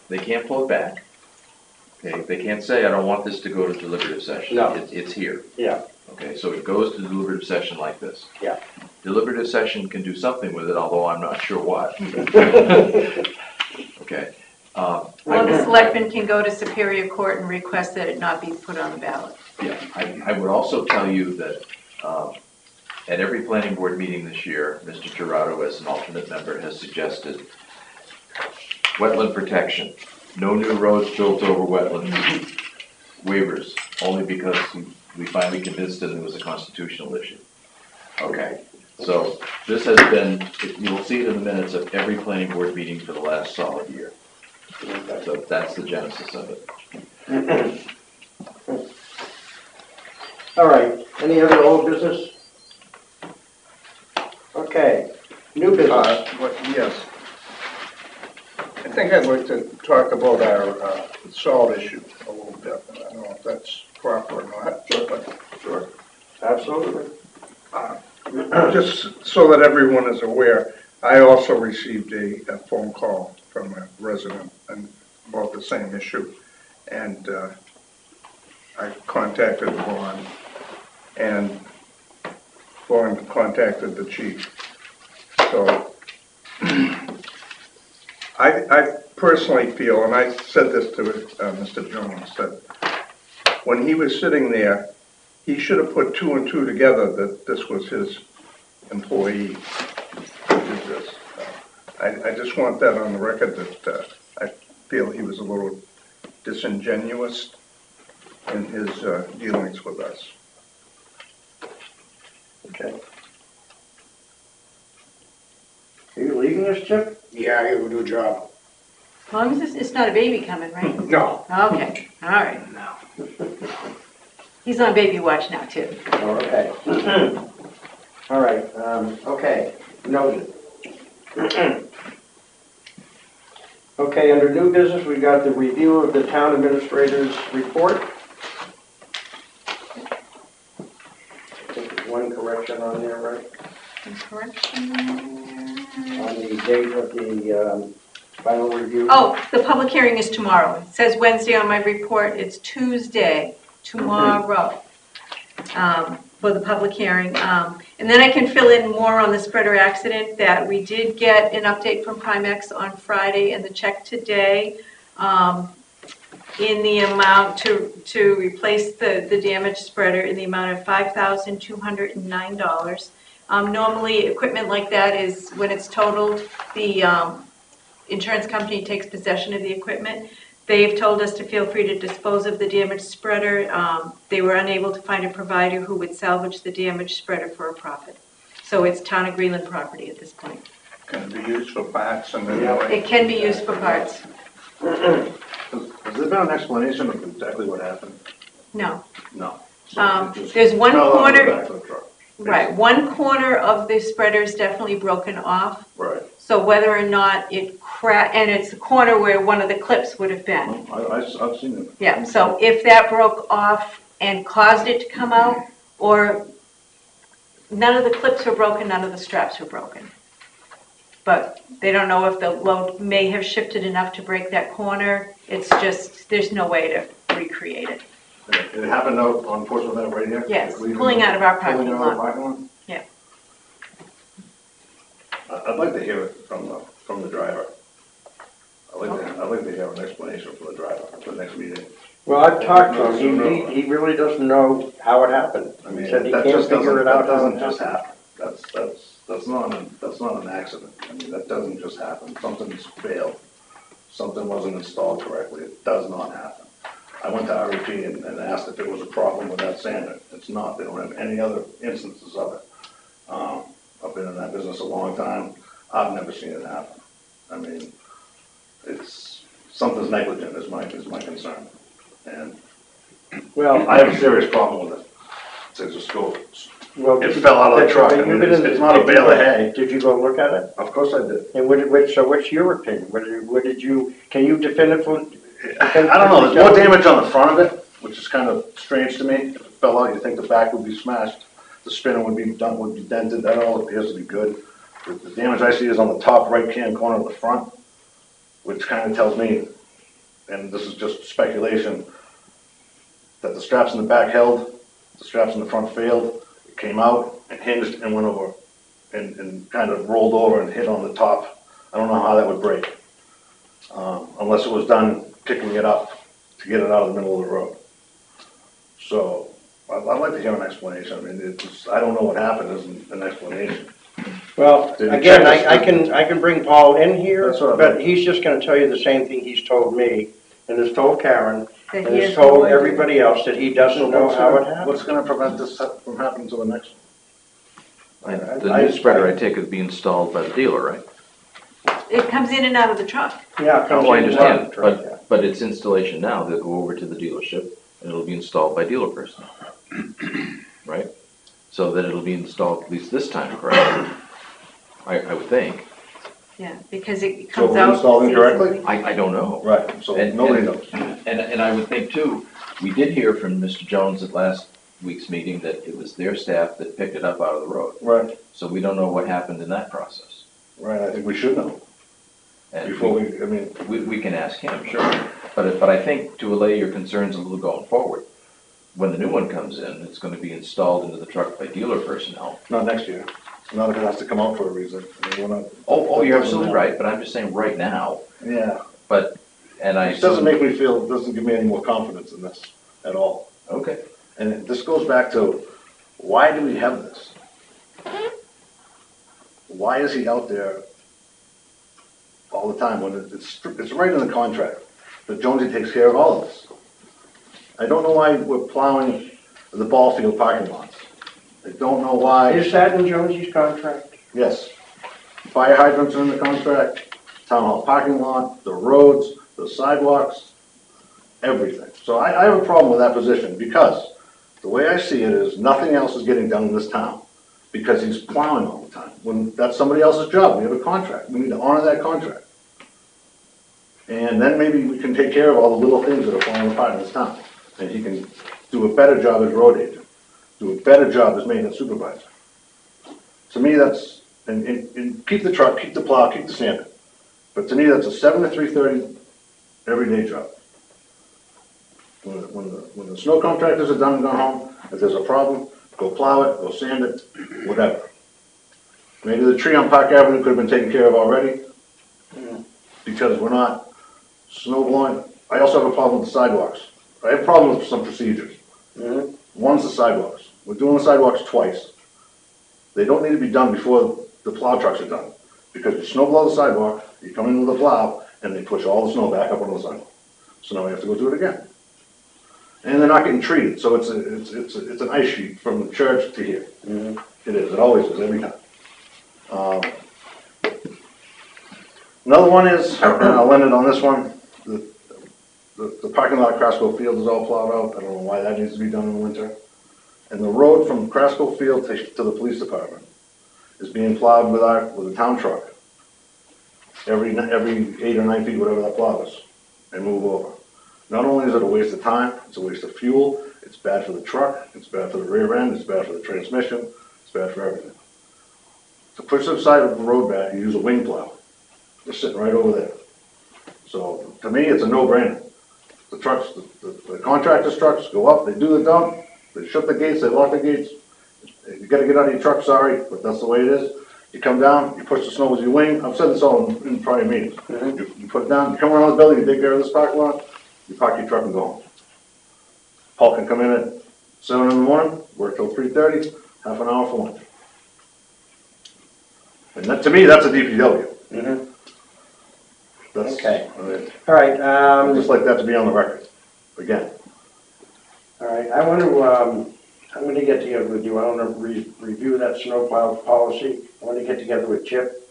they can't pull it back. Okay, they can't say, I don't want this to go to deliberative session. No. It's here. Yeah. Okay, so it goes to deliberative session like this. Yeah. Deliberative session can do something with it, although I'm not sure what. Okay. Well, the selectmen can go to Superior Court and request that it not be put on the ballot. Yeah, I would also tell you that at every planning board meeting this year, Mr. Gerardo, as an alternate member, has suggested wetland protection, no new roads built over wetland waivers, only because we finally convinced him it was a constitutional issue. Okay, so this has been, you will see it in the minutes of every planning board meeting for the last solid year. So that's the genesis of it. All right, any other old business? Okay, new business. Yes. I think I'd like to talk about our salt issue a little bit. I don't know if that's proper or not, but Sure. Absolutely. just so that everyone is aware, I also received a phone call from a resident about the same issue. And I contacted Vaughn, and Vaughn contacted the chief. So I personally feel, and I said this to Mr. Jones, that when he was sitting there, he should have put two and two together that this was his employee who did this. I just want that on the record that I feel he was a little disingenuous in his dealings with us. Okay. Are you leaving us, Chip? Yeah, I will do a job. As long as it's not a baby coming, right? No. Okay, all right. He's on baby watch now, too. Okay. All right, okay, noted. Okay, under new business, we've got the review of the town administrator's report. I think there's one correction on there, right? Correction. On the date of the final review. Oh, the public hearing is tomorrow. It says Wednesday on my report. It's Tuesday, tomorrow, for the public hearing. And then I can fill in more on the spreader accident, that we did get an update from Primex on Friday and the check today in the amount to replace the damaged spreader in the amount of $5,209. Normally, equipment like that is, when it's totaled, the insurance company takes possession of the equipment. They've told us to feel free to dispose of the damaged spreader. They were unable to find a provider who would salvage the damaged spreader for a profit. So it's Town of Greenland property at this point. Can it be used for parts and then? It can be used for parts. Has there been an explanation of exactly what happened? No. No. There's one Fell out of the corner, back of the truck. right, one corner of the spreader is definitely broken off. Right. So whether or not it and it's the corner where one of the clips would have been. I've seen it. Yeah, so if that broke off and caused it to come out, or none of the clips were broken, none of the straps were broken. But they don't know if the load may have shifted enough to break that corner. It's just, there's no way to recreate it. It happened out on Portsmouth Ave right here? Yes, Leaving- pulling out of our parking pulling out of the lot. parking lot? Yeah. I'd like to hear it from the driver. I'd like to I'd like to hear an explanation for the driver for the next meeting. Well, I've talked to him, he really doesn't know how it happened. I mean, He said he that can't just figure doesn't, it out that how doesn't it just happened. happen. That's not an accident. I mean, that doesn't just happen. Something's failed. Something wasn't installed correctly. It does not happen. I went to REP and asked if there was a problem with that sander. It's not. They don't have any other instances of it. I've been in that business a long time. I've never seen it happen. I mean, something's negligent is my concern. And, well, I have a serious problem with it. It's a scope. Well, It fell out of the truck. I mean, it's not a bale of hay. Did you go look at it? Of course I did. And so what's your opinion? What did you, can you definitively? I don't know, there's more damage on the front of it, which is kind of strange to me. If it fell out, you'd think the back would be smashed, the spinner would be dented, that all appears to be good. The damage I see is on the top right-hand corner of the front, which kind of tells me, and this is just speculation, that the straps in the back held, the straps in the front failed, it came out and hinged and went over, and kind of rolled over and hit on the top. I don't know how that would break, unless it was done picking it up to get it out of the middle of the road. So, I'd like to hear an explanation. I mean, I don't know what happened, isn't an explanation. Well, Did you again, check I can bring Paul in here, That's what I but meant. he's just gonna tell you the same thing he's told me, and has told Karen, That and he has has told no idea. everybody else that he doesn't know how it happened. What's gonna prevent this from happening to the next one? The new spreader, I take it, would be installed by the dealer, right? It comes in and out of the truck. Yeah, it comes Oh, I in understand, one, right, yeah. but its installation now, they'll go over to the dealership, and it'll be installed by dealer personnel, right? So that it'll be installed at least this time, correct? I would think. Yeah, because it So comes we're out. installing correctly? I don't know. Right, so And- nobody and- knows. And I would think too, we did hear from Mr. Jones at last week's meeting that it was their staff that picked it up out of the road. Right, So we don't know what happened in that process. right, I think we should know, And before we, I mean, we can ask him, sure. But I think to allay your concerns a little going forward, when the new one comes in, it's gonna be installed into the truck by dealer personnel. not next year. Not if it has to come out for a reason. I mean, we're not. Oh, you're absolutely right, but I'm just saying right now, Yeah, and I. it doesn't make me feel, doesn't give me any more confidence in this at all. Okay. And this goes back to, why do we have this? Why is he out there all the time when it's right in the contract that Jonesy takes care of all of this? I don't know why we're plowing the ball field parking lots. I don't know why. Is that in Jonesy's contract? Yes. Fire hydrants are in the contract, town hall parking lot, the roads, the sidewalks, everything. So I have a problem with that position because the way I see it is nothing else is getting done in this town because he's plowing all the time. When that's somebody else's job, we have a contract. We need to honor that contract. And then maybe we can take care of all the little things that are falling apart in this town. And he can do a better job as road agent, do a better job as maintenance supervisor. To me, that's, and keep the truck, keep the plow, keep the sander. But to me, that's a 7 to 3:30 everyday job. When the snow contractors are done and gone home, if there's a problem, go plow it, go sand it, whatever. Maybe the tree on Park Avenue could have been taken care of already, because we're not snow blowing. I also have a problem with the sidewalks. I have a problem with some procedures. One's the sidewalks. We're doing the sidewalks twice. They don't need to be done before the plow trucks are done. Because you snow blow the sidewalk, you come in with a plow, and they push all the snow back up on the sidewalk. So now we have to go do it again. And they're not getting treated, so it's an ice sheet from the church to here. It is, it always is, every time. Another one is, and I'll end it on this one, the parking lot at Crasco Field is all plowed out. I don't know why that needs to be done in the winter. And the road from Crasco Field to the police department is being plowed with a town truck. Every 8 or 9 feet, whatever that plow is, and move over. Not only is it a waste of time, it's a waste of fuel, it's bad for the truck, it's bad for the rear end, it's bad for the transmission, it's bad for everything. To push the side of the road back, you use a wing plow. They're sitting right over there. So, to me, it's a no-brainer. The trucks, the contractor's trucks go up, they do the dump, they shut the gates, they lock the gates. You gotta get out of your truck, sorry, but that's the way it is. You come down, you push the snow with your wing, I've said this all in prior meetings. Mhm. You put it down, you come around the building, you take care of this parking lot, you park your truck and go home. Paul can come in at 7 in the morning, work till 3:30, half an hour for lunch. And that, to me, that's a DPW. Mhm. That's, Okay. I mean, All right, I'd just like that to be on the record, again. all right, I want to, I'm gonna get together with you, I want to review that snowplow policy, I want to get together with Chip.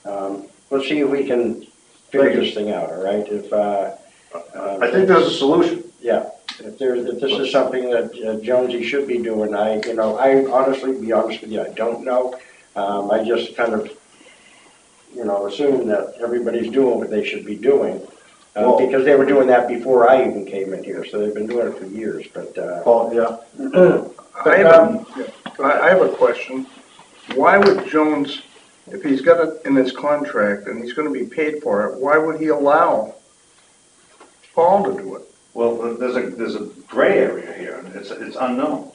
Let's see if we can figure this thing out, all right? If, I think there's a solution. yeah, if this is something that Jonesy should be doing, I honestly, be honest with you, I don't know. I just kind of, assume that everybody's doing what they should be doing. Well- Because they were doing that before I even came in here, so they've been doing it for years, but, Paul, yeah, I have a question. Why would Jones, if he's got it in his contract and he's gonna be paid for it, why would he allow Paul to do it? well, there's a gray area here, and it's unknown.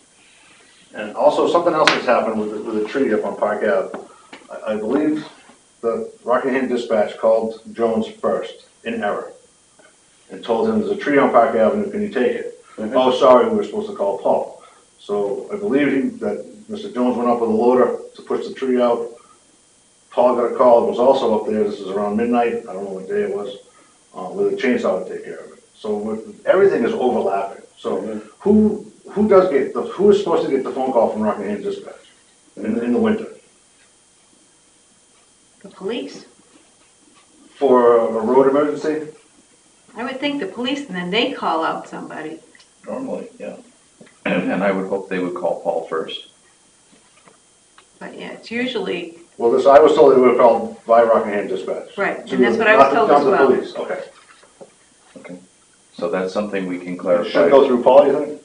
And also, something else has happened with the tree up on Park Ave. I believe the Rockingham Dispatch called Jones first, in error, and told him, there's a tree on Park Avenue, can you take it? Oh, sorry, we were supposed to call Paul. So I believe that Mr. Jones went up with a loader to push the tree out. Paul got a call, it was also up there, this is around midnight, I don't know what day it was, with a chainsaw to take care of it. So everything is overlapping. So who is supposed to get the phone call from Rockingham Dispatch in the winter? The police. For a road emergency? I would think the police, and then they call out somebody. Normally, yeah. And I would hope they would call Paul first. But yeah, it's usually, Well, I was told they were called by Rockingham Dispatch. right, and that's what I was told Not as the well. police, okay. Okay. So that's something we can It clarify. should go through Paul, you think?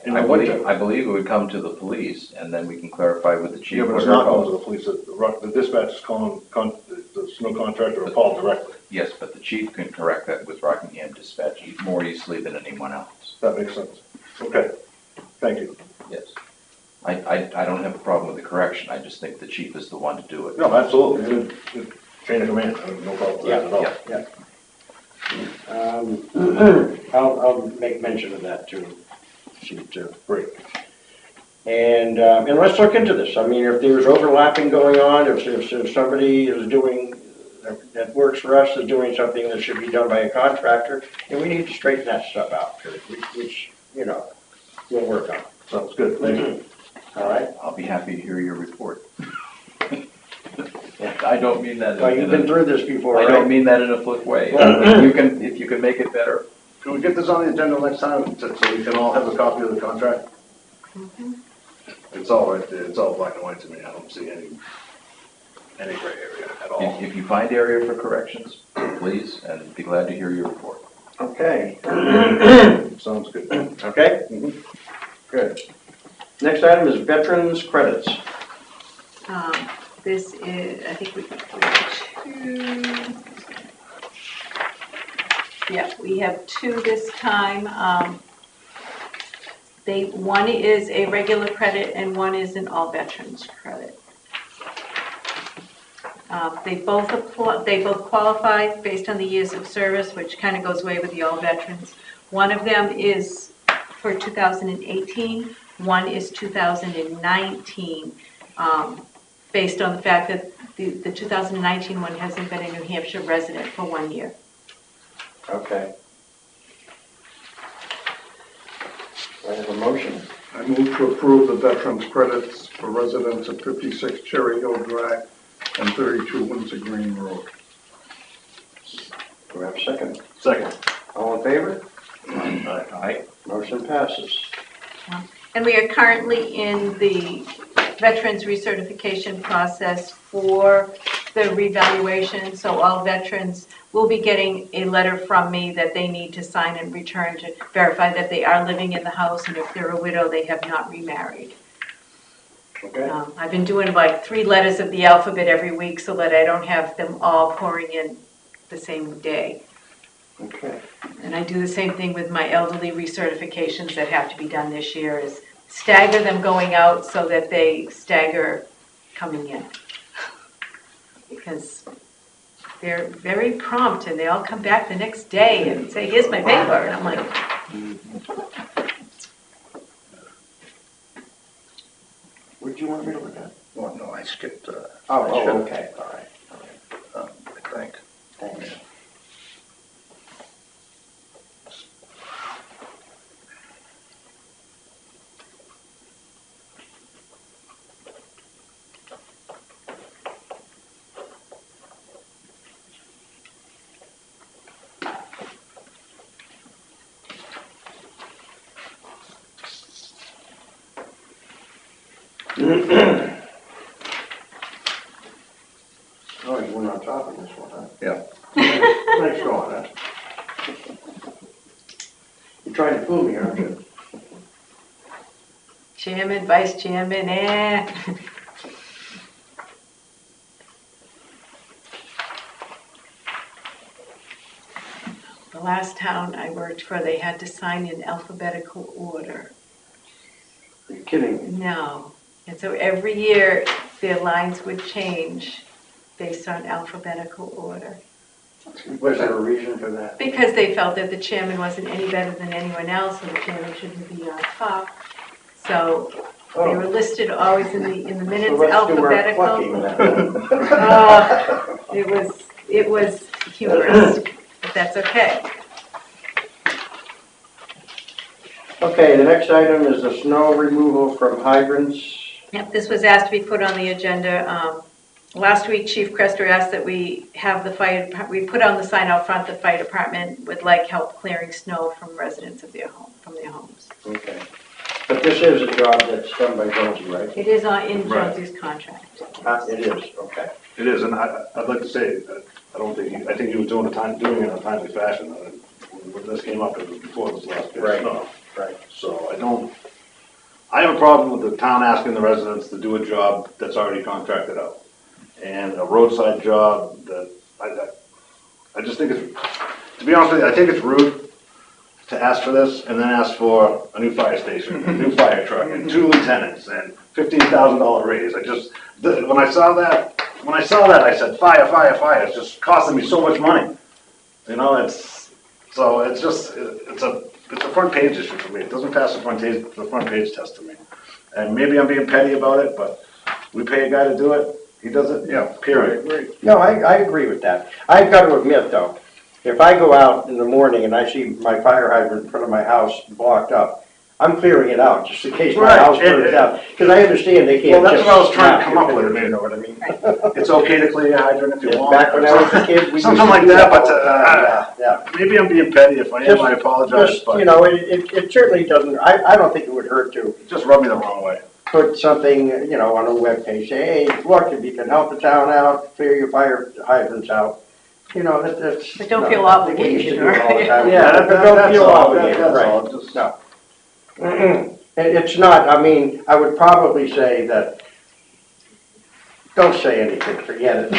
In the winter. I believe it would come to the police, and then we can clarify with the chief. Yeah, but what it's their not call going to the police, the dispatch is calling the snow contractor or Paul directly. Yes, but the chief can correct that with Rockingham Dispatch more easily than anyone else. That makes sense. Okay, thank you. Yes. I don't have a problem with the correction, I just think the chief is the one to do it. No, absolutely. Chain of command, I have no problem with that at all. yeah. I'll make mention of that too, Chief, too. Great. And let's look into this. I mean, if there's overlapping going on, if somebody is doing, that works for us, is doing something that should be done by a contractor, and we need to straighten that stuff out, which we'll work on. Sounds good, thank you. All right? I'll be happy to hear your report. I don't mean that. Well, you've been through this before, I right? don't mean that in a flip way. If you can make it better. Can we get this on the agenda next time, so we can all have a copy of the contract? It's all right there, it's all black and white to me, I don't see any gray area at all. If you find area for corrections, please, and be glad to hear your report. Okay. Sounds good. Okay? Good. Next item is veterans credits. This is, I think we got two. Yeah, we have two this time. One is a regular credit and one is an all veterans credit. They both qualify based on the years of service, which kind of goes away with the all veterans. One of them is for 2018, one is 2019, based on the fact that the 2019 one hasn't been a New Hampshire resident for 1 year. Okay. I have a motion. I move to approve the veterans credits for residents at 56 Cherry Hill Drive and 32 Windsor Green Road. Do we have a second? Second. All in favor? Aye. Motion passes. And we are currently in the veterans recertification process for the revaluation, so all veterans will be getting a letter from me that they need to sign and return to verify that they are living in the house, and if they're a widow, they have not remarried. Okay. I've been doing like 3 letters of the alphabet every week so that I don't have them all pouring in the same day. Okay. And I do the same thing with my elderly recertifications that have to be done this year, is stagger them going out so that they stagger coming in. because they're very prompt and they all come back the next day and say, here's my paper. And I'm like, Would you want me to look at? Well, no, I skipped, Okay, all right, I think. thanks. Oh, you went on top of this one, huh? Yeah. Nice going, huh? You're trying to fool me, aren't you? chairman, vice chairman, The last town I worked for, they had to sign in alphabetical order. Are you kidding me? No. And so every year, their lines would change based on alphabetical order. Was there a reason for that? Because they felt that the chairman wasn't any better than anyone else, and the chairman shouldn't be on top. So they were listed always in the minutes So let's do our plucking alphabetical. then. It was humorous, but that's okay. Okay, the next item is the snow removal from hydrants. Yep, this was asked to be put on the agenda. Last week, Chief Crester asked that we have the we put on the sign out front, the fire department would like help clearing snow from residents of their homes. Okay. But this is a job that's done by Jonesy, right? It is in Right. Jonesy's contract. It is, okay. It is, and I'd like to say, that I don't think, I think he was doing it in a timely fashion. When this came up, it was before this last bit of Right. snow. Right. So I have a problem with the town asking the residents to do a job that's already contracted out. And a roadside job that, I just think it's, to be honest with you, I think it's rude to ask for this and then ask for a new fire station, a new fire truck, and 2 lieutenants, and $15,000 raise. When I saw that, I said, fire, fire, fire, it's just costing me so much money. You know, it's a front page issue for me. It doesn't pass the front page test to me. And maybe I'm being petty about it, but we pay a guy to do it, he does it, period. No, I agree with that. I've got to admit, though, if I go out in the morning and I see my fire hydrant in front of my house blocked up, I'm clearing it out just in case my Right, house burns down. Because I understand they can't Well, that's just what I was trying to snap come up your with, fingers, I mean. you know what I mean? It's okay to clear your hydrant if you Yeah, want. back when I was a kid, we used Something to like do that, but, all the time. Yeah. maybe I'm being petty. If I am, I apologize, Just, but you know, it certainly doesn't, I don't think it would hurt to it just rubbed me the wrong way. put something, you know, on a webpage, say, hey, look, if you can help the town out, clear your fire hydrants out. You know, that's. But don't no, feel I think we used to do it all the time. Yeah, But don't that's feel all, obligated, that's right. all, just. No. It's not, I mean, I would probably say that, don't say anything, forget it.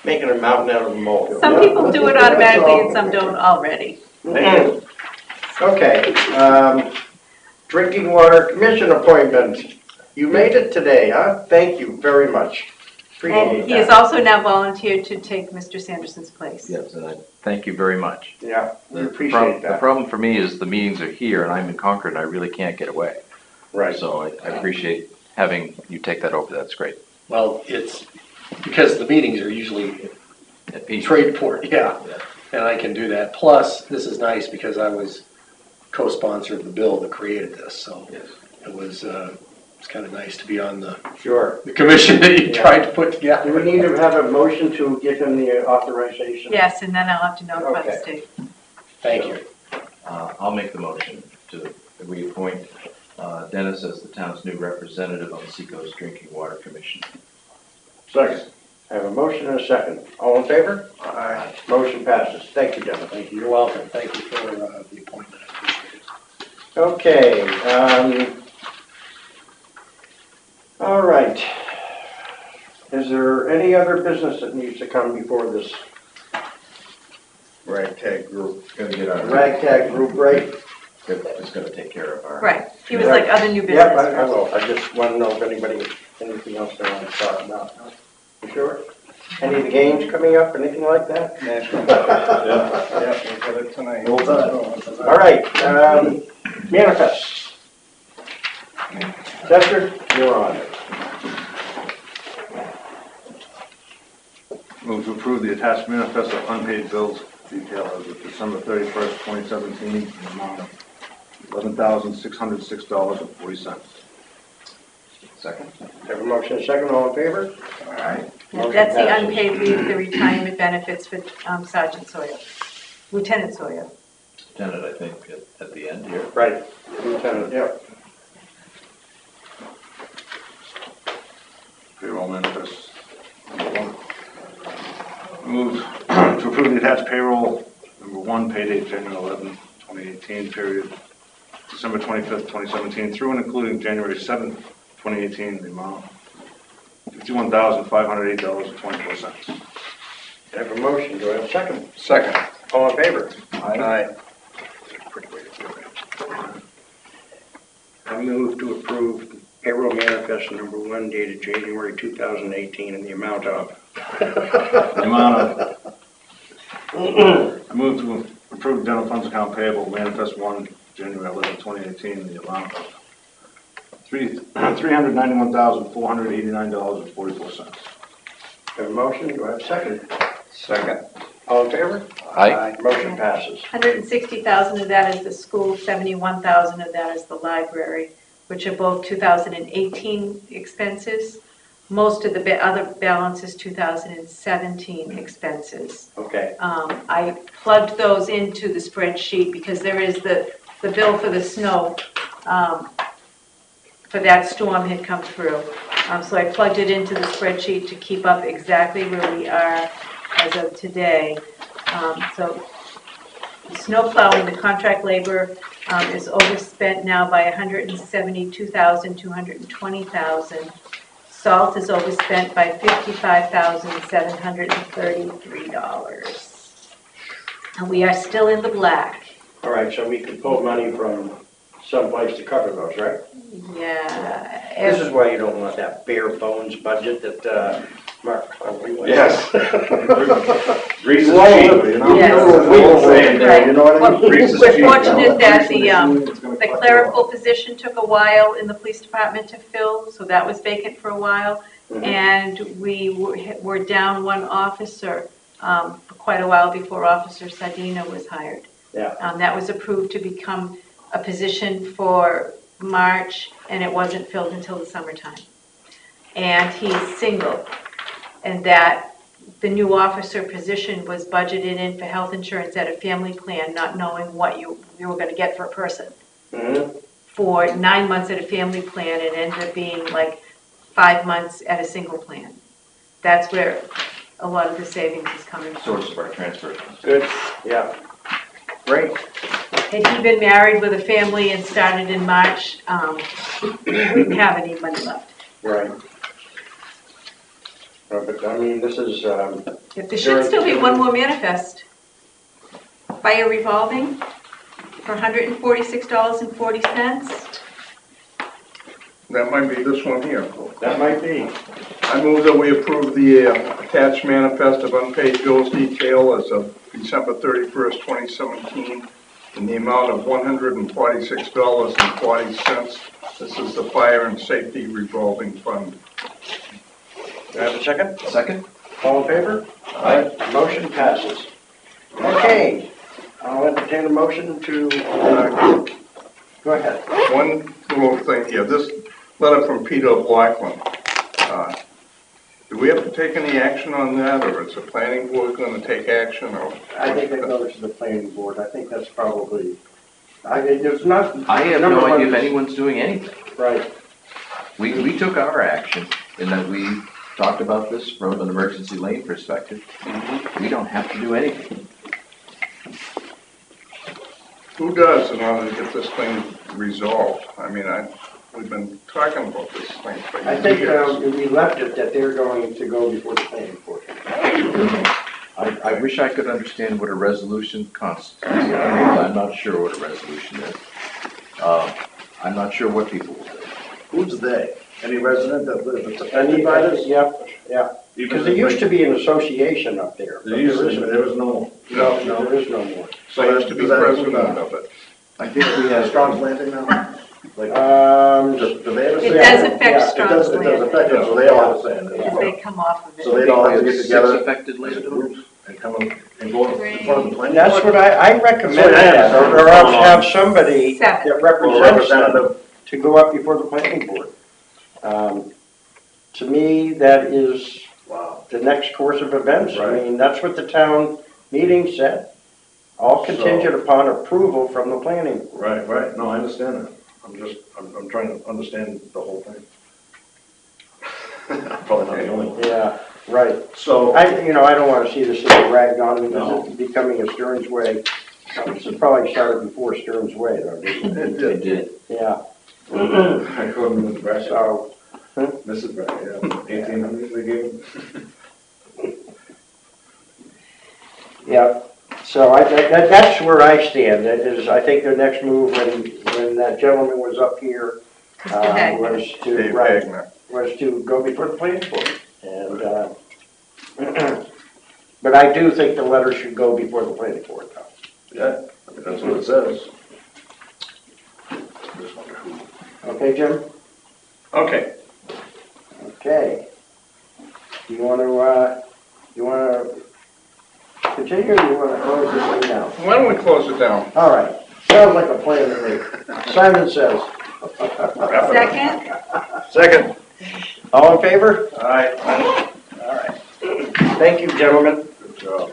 Making a mountain out of a molehill. Some people do it automatically and some don't already. Okay, drinking water commission appointment. You made it today, huh? Thank you very much. Appreciate And he has that. also now volunteered to take Mr. Sanderson's place. Yes, and I thank you very much. Yeah, we The appreciate The that. problem for me is the meetings are here and I'm in Concord and I really can't get away. Right. So I appreciate having you take that over, that's great. Well, it's because the meetings are usually At peace. Tradeport, yeah, and I can do that. Plus, this is nice because I was co-sponsor of the bill that created this, so Yes. it was, it's kind of nice to be on the Sure. commission that you Yeah. tried to put Do together. we need to have a motion to give him the authorization? Yes, and then I'll have to notify the Okay. state. Thank you. I'll make the motion that we appoint Dennis as the town's new representative on the Seacoast Drinking Water Commission. Second. I have a motion and a second. All in favor? Aye. Motion passes. Thank you, Dennis. Thank you. You're welcome. Thank you for the appointment. I appreciate it. Okay, all right. Is there any other business that needs to come before this Ragtag group. Gonna get our. ragtag group, right? They're just gonna take care of our. Right, he was like other new Yeah, business. I will. I just want to know if anybody, anything else they want to talk about. You sure? Any of the games coming up, anything like that? National. Yeah, we got it tonight. All right, manifest. Chester, you're on. Move to approve the attached manifest of unpaid bills detail as of December 31st, 2017, in the amount of $11,606.40. Second? Have a motion, a second, all in favor? All right. That's the unpaid leave, the retirement benefits for Sergeant Sawyer, Lieutenant Sawyer. Lieutenant, I think, at the end here. Right, Lieutenant, yep. Payroll manifest. Number 1. Move to approve the attached payroll, number 1, pay date January 11, 2018, period December 25th, 2017, through and including January 7th, 2018, the amount $51,508.24. Have a motion, do I have a second? Second. All in favor? Aye. I move to approve payroll manifest number 1 dated January 2018 in the amount of. The amount of, I move to approve general funds account payable manifest 1, January 11, 2018, in the amount of $391,489.44. Have a motion, do I have a second? Second. All in favor? Aye. Motion passes. 160,000 of that is the school, 71,000 of that is the library, which are both 2018 expenses. Most of the other balance is 2017 expenses. Okay. I plugged those into the spreadsheet because there is the bill for the snow for that storm had come through. So I plugged it into the spreadsheet to keep up exactly where we are as of today. So the snow plowing, the contract labor is overspent now by $172,220,000. Salt is overspent by $55,733. And we are still in the black. All right, so we could pull money from someplace to cover those, right? Yeah. This is why you don't want that bare bones budget that Mark Conley went. Yes. Grease is Low, cheap, you know? Yes. Right. You know what I mean? Grease is We're cheap. fortunate that the It's gonna the cost clerical position took a while in the police department to fill, so that was vacant for a while. Mhm. And we were down one officer for quite a while before Officer Sardina was hired. Yeah. That was approved to become a position for March, and it wasn't filled until the summertime. And he's single, and that the new officer position was budgeted in for health insurance at a family plan, not knowing what you were going to get for a person. Mhm. For 9 months at a family plan, it ended up being like 5 months at a single plan. That's where a lot of the savings is coming from. Source of our transfer. Good, yeah. Great. Had he been married with a family and started in March, we didn't have any money left. Right. But I mean, this is, There should still be one more manifest. Fire revolving for $146.40. That might be this one here. that might be. I move that we approve the attached manifest of unpaid bills detail as of December 31st, 2017, in the amount of $146.40. This is the Fire and Safety Revolving Fund. Do I have a second? Second? All in favor? Aye. Motion passes. Okay, I'll entertain a motion to, go ahead. One little thing here, this letter from Peter Blackland. Do we have to take any action on that, or is the planning board going to take action? Or I think that goes to the planning board. I think that's probably, there's not. I have no idea if anyone's doing anything. Right. We took our action in that we talked about this from an emergency lane perspective. We don't have to do anything. who does in order to get this thing resolved? I mean, we've been talking about this thing for years. I think we left it that they're going to go before the planning board. I wish I could understand what a resolution constitutes. I'm not sure what a resolution is. I'm not sure what people will do. Who's they? Any resident that's affected by this? Yep, yeah, because there used to be an association up there. but There used to be, isn't. there was no. No, there is no more. So I used to be president of it. I think we have, Strong's Landing now? Like, do they have a say? It does affect Yeah, Strong's It does Landing. affect them, so they all have a say in Because it. they come off of it. So they'd all have to get six together affected as landowners. groups and come and go in front of the planning And that's board? what I recommend That's what I that, understand. or else have somebody Seven. that Or represents them representative. to go up before the planning board. To me, that is Wow. the next course of events. I Right. mean, that's what the town meeting said. All contingent upon approval from the planning board. Right, right, no, I understand that. I'm trying to understand the whole thing. I'm probably not the only one. Yeah, right. So, I don't want to see this thing dragged on, No. this is becoming a Stearns Way. This has probably started before Stearns Way, though, didn't it? it did. Yeah, I called him Mrs. Brackett. so, Mrs. Brackett, yeah, 1800 they gave him. yeah. So that's where I stand, that is, I think the next move, when that gentleman was up here, Mr. was to, Dave right, Wagner. was to go before the planning board. And, but I do think the letter should go before the planning board, though. Yeah, I mean, that's what it says. Okay, Jim? Okay, Okay. Do you want to continue, or do you want to close this thing down? why don't we close it down? All right, sounds like a plan to me. Simon says. Second? Second. All in favor? All right. All right. Thank you, gentlemen. Good job.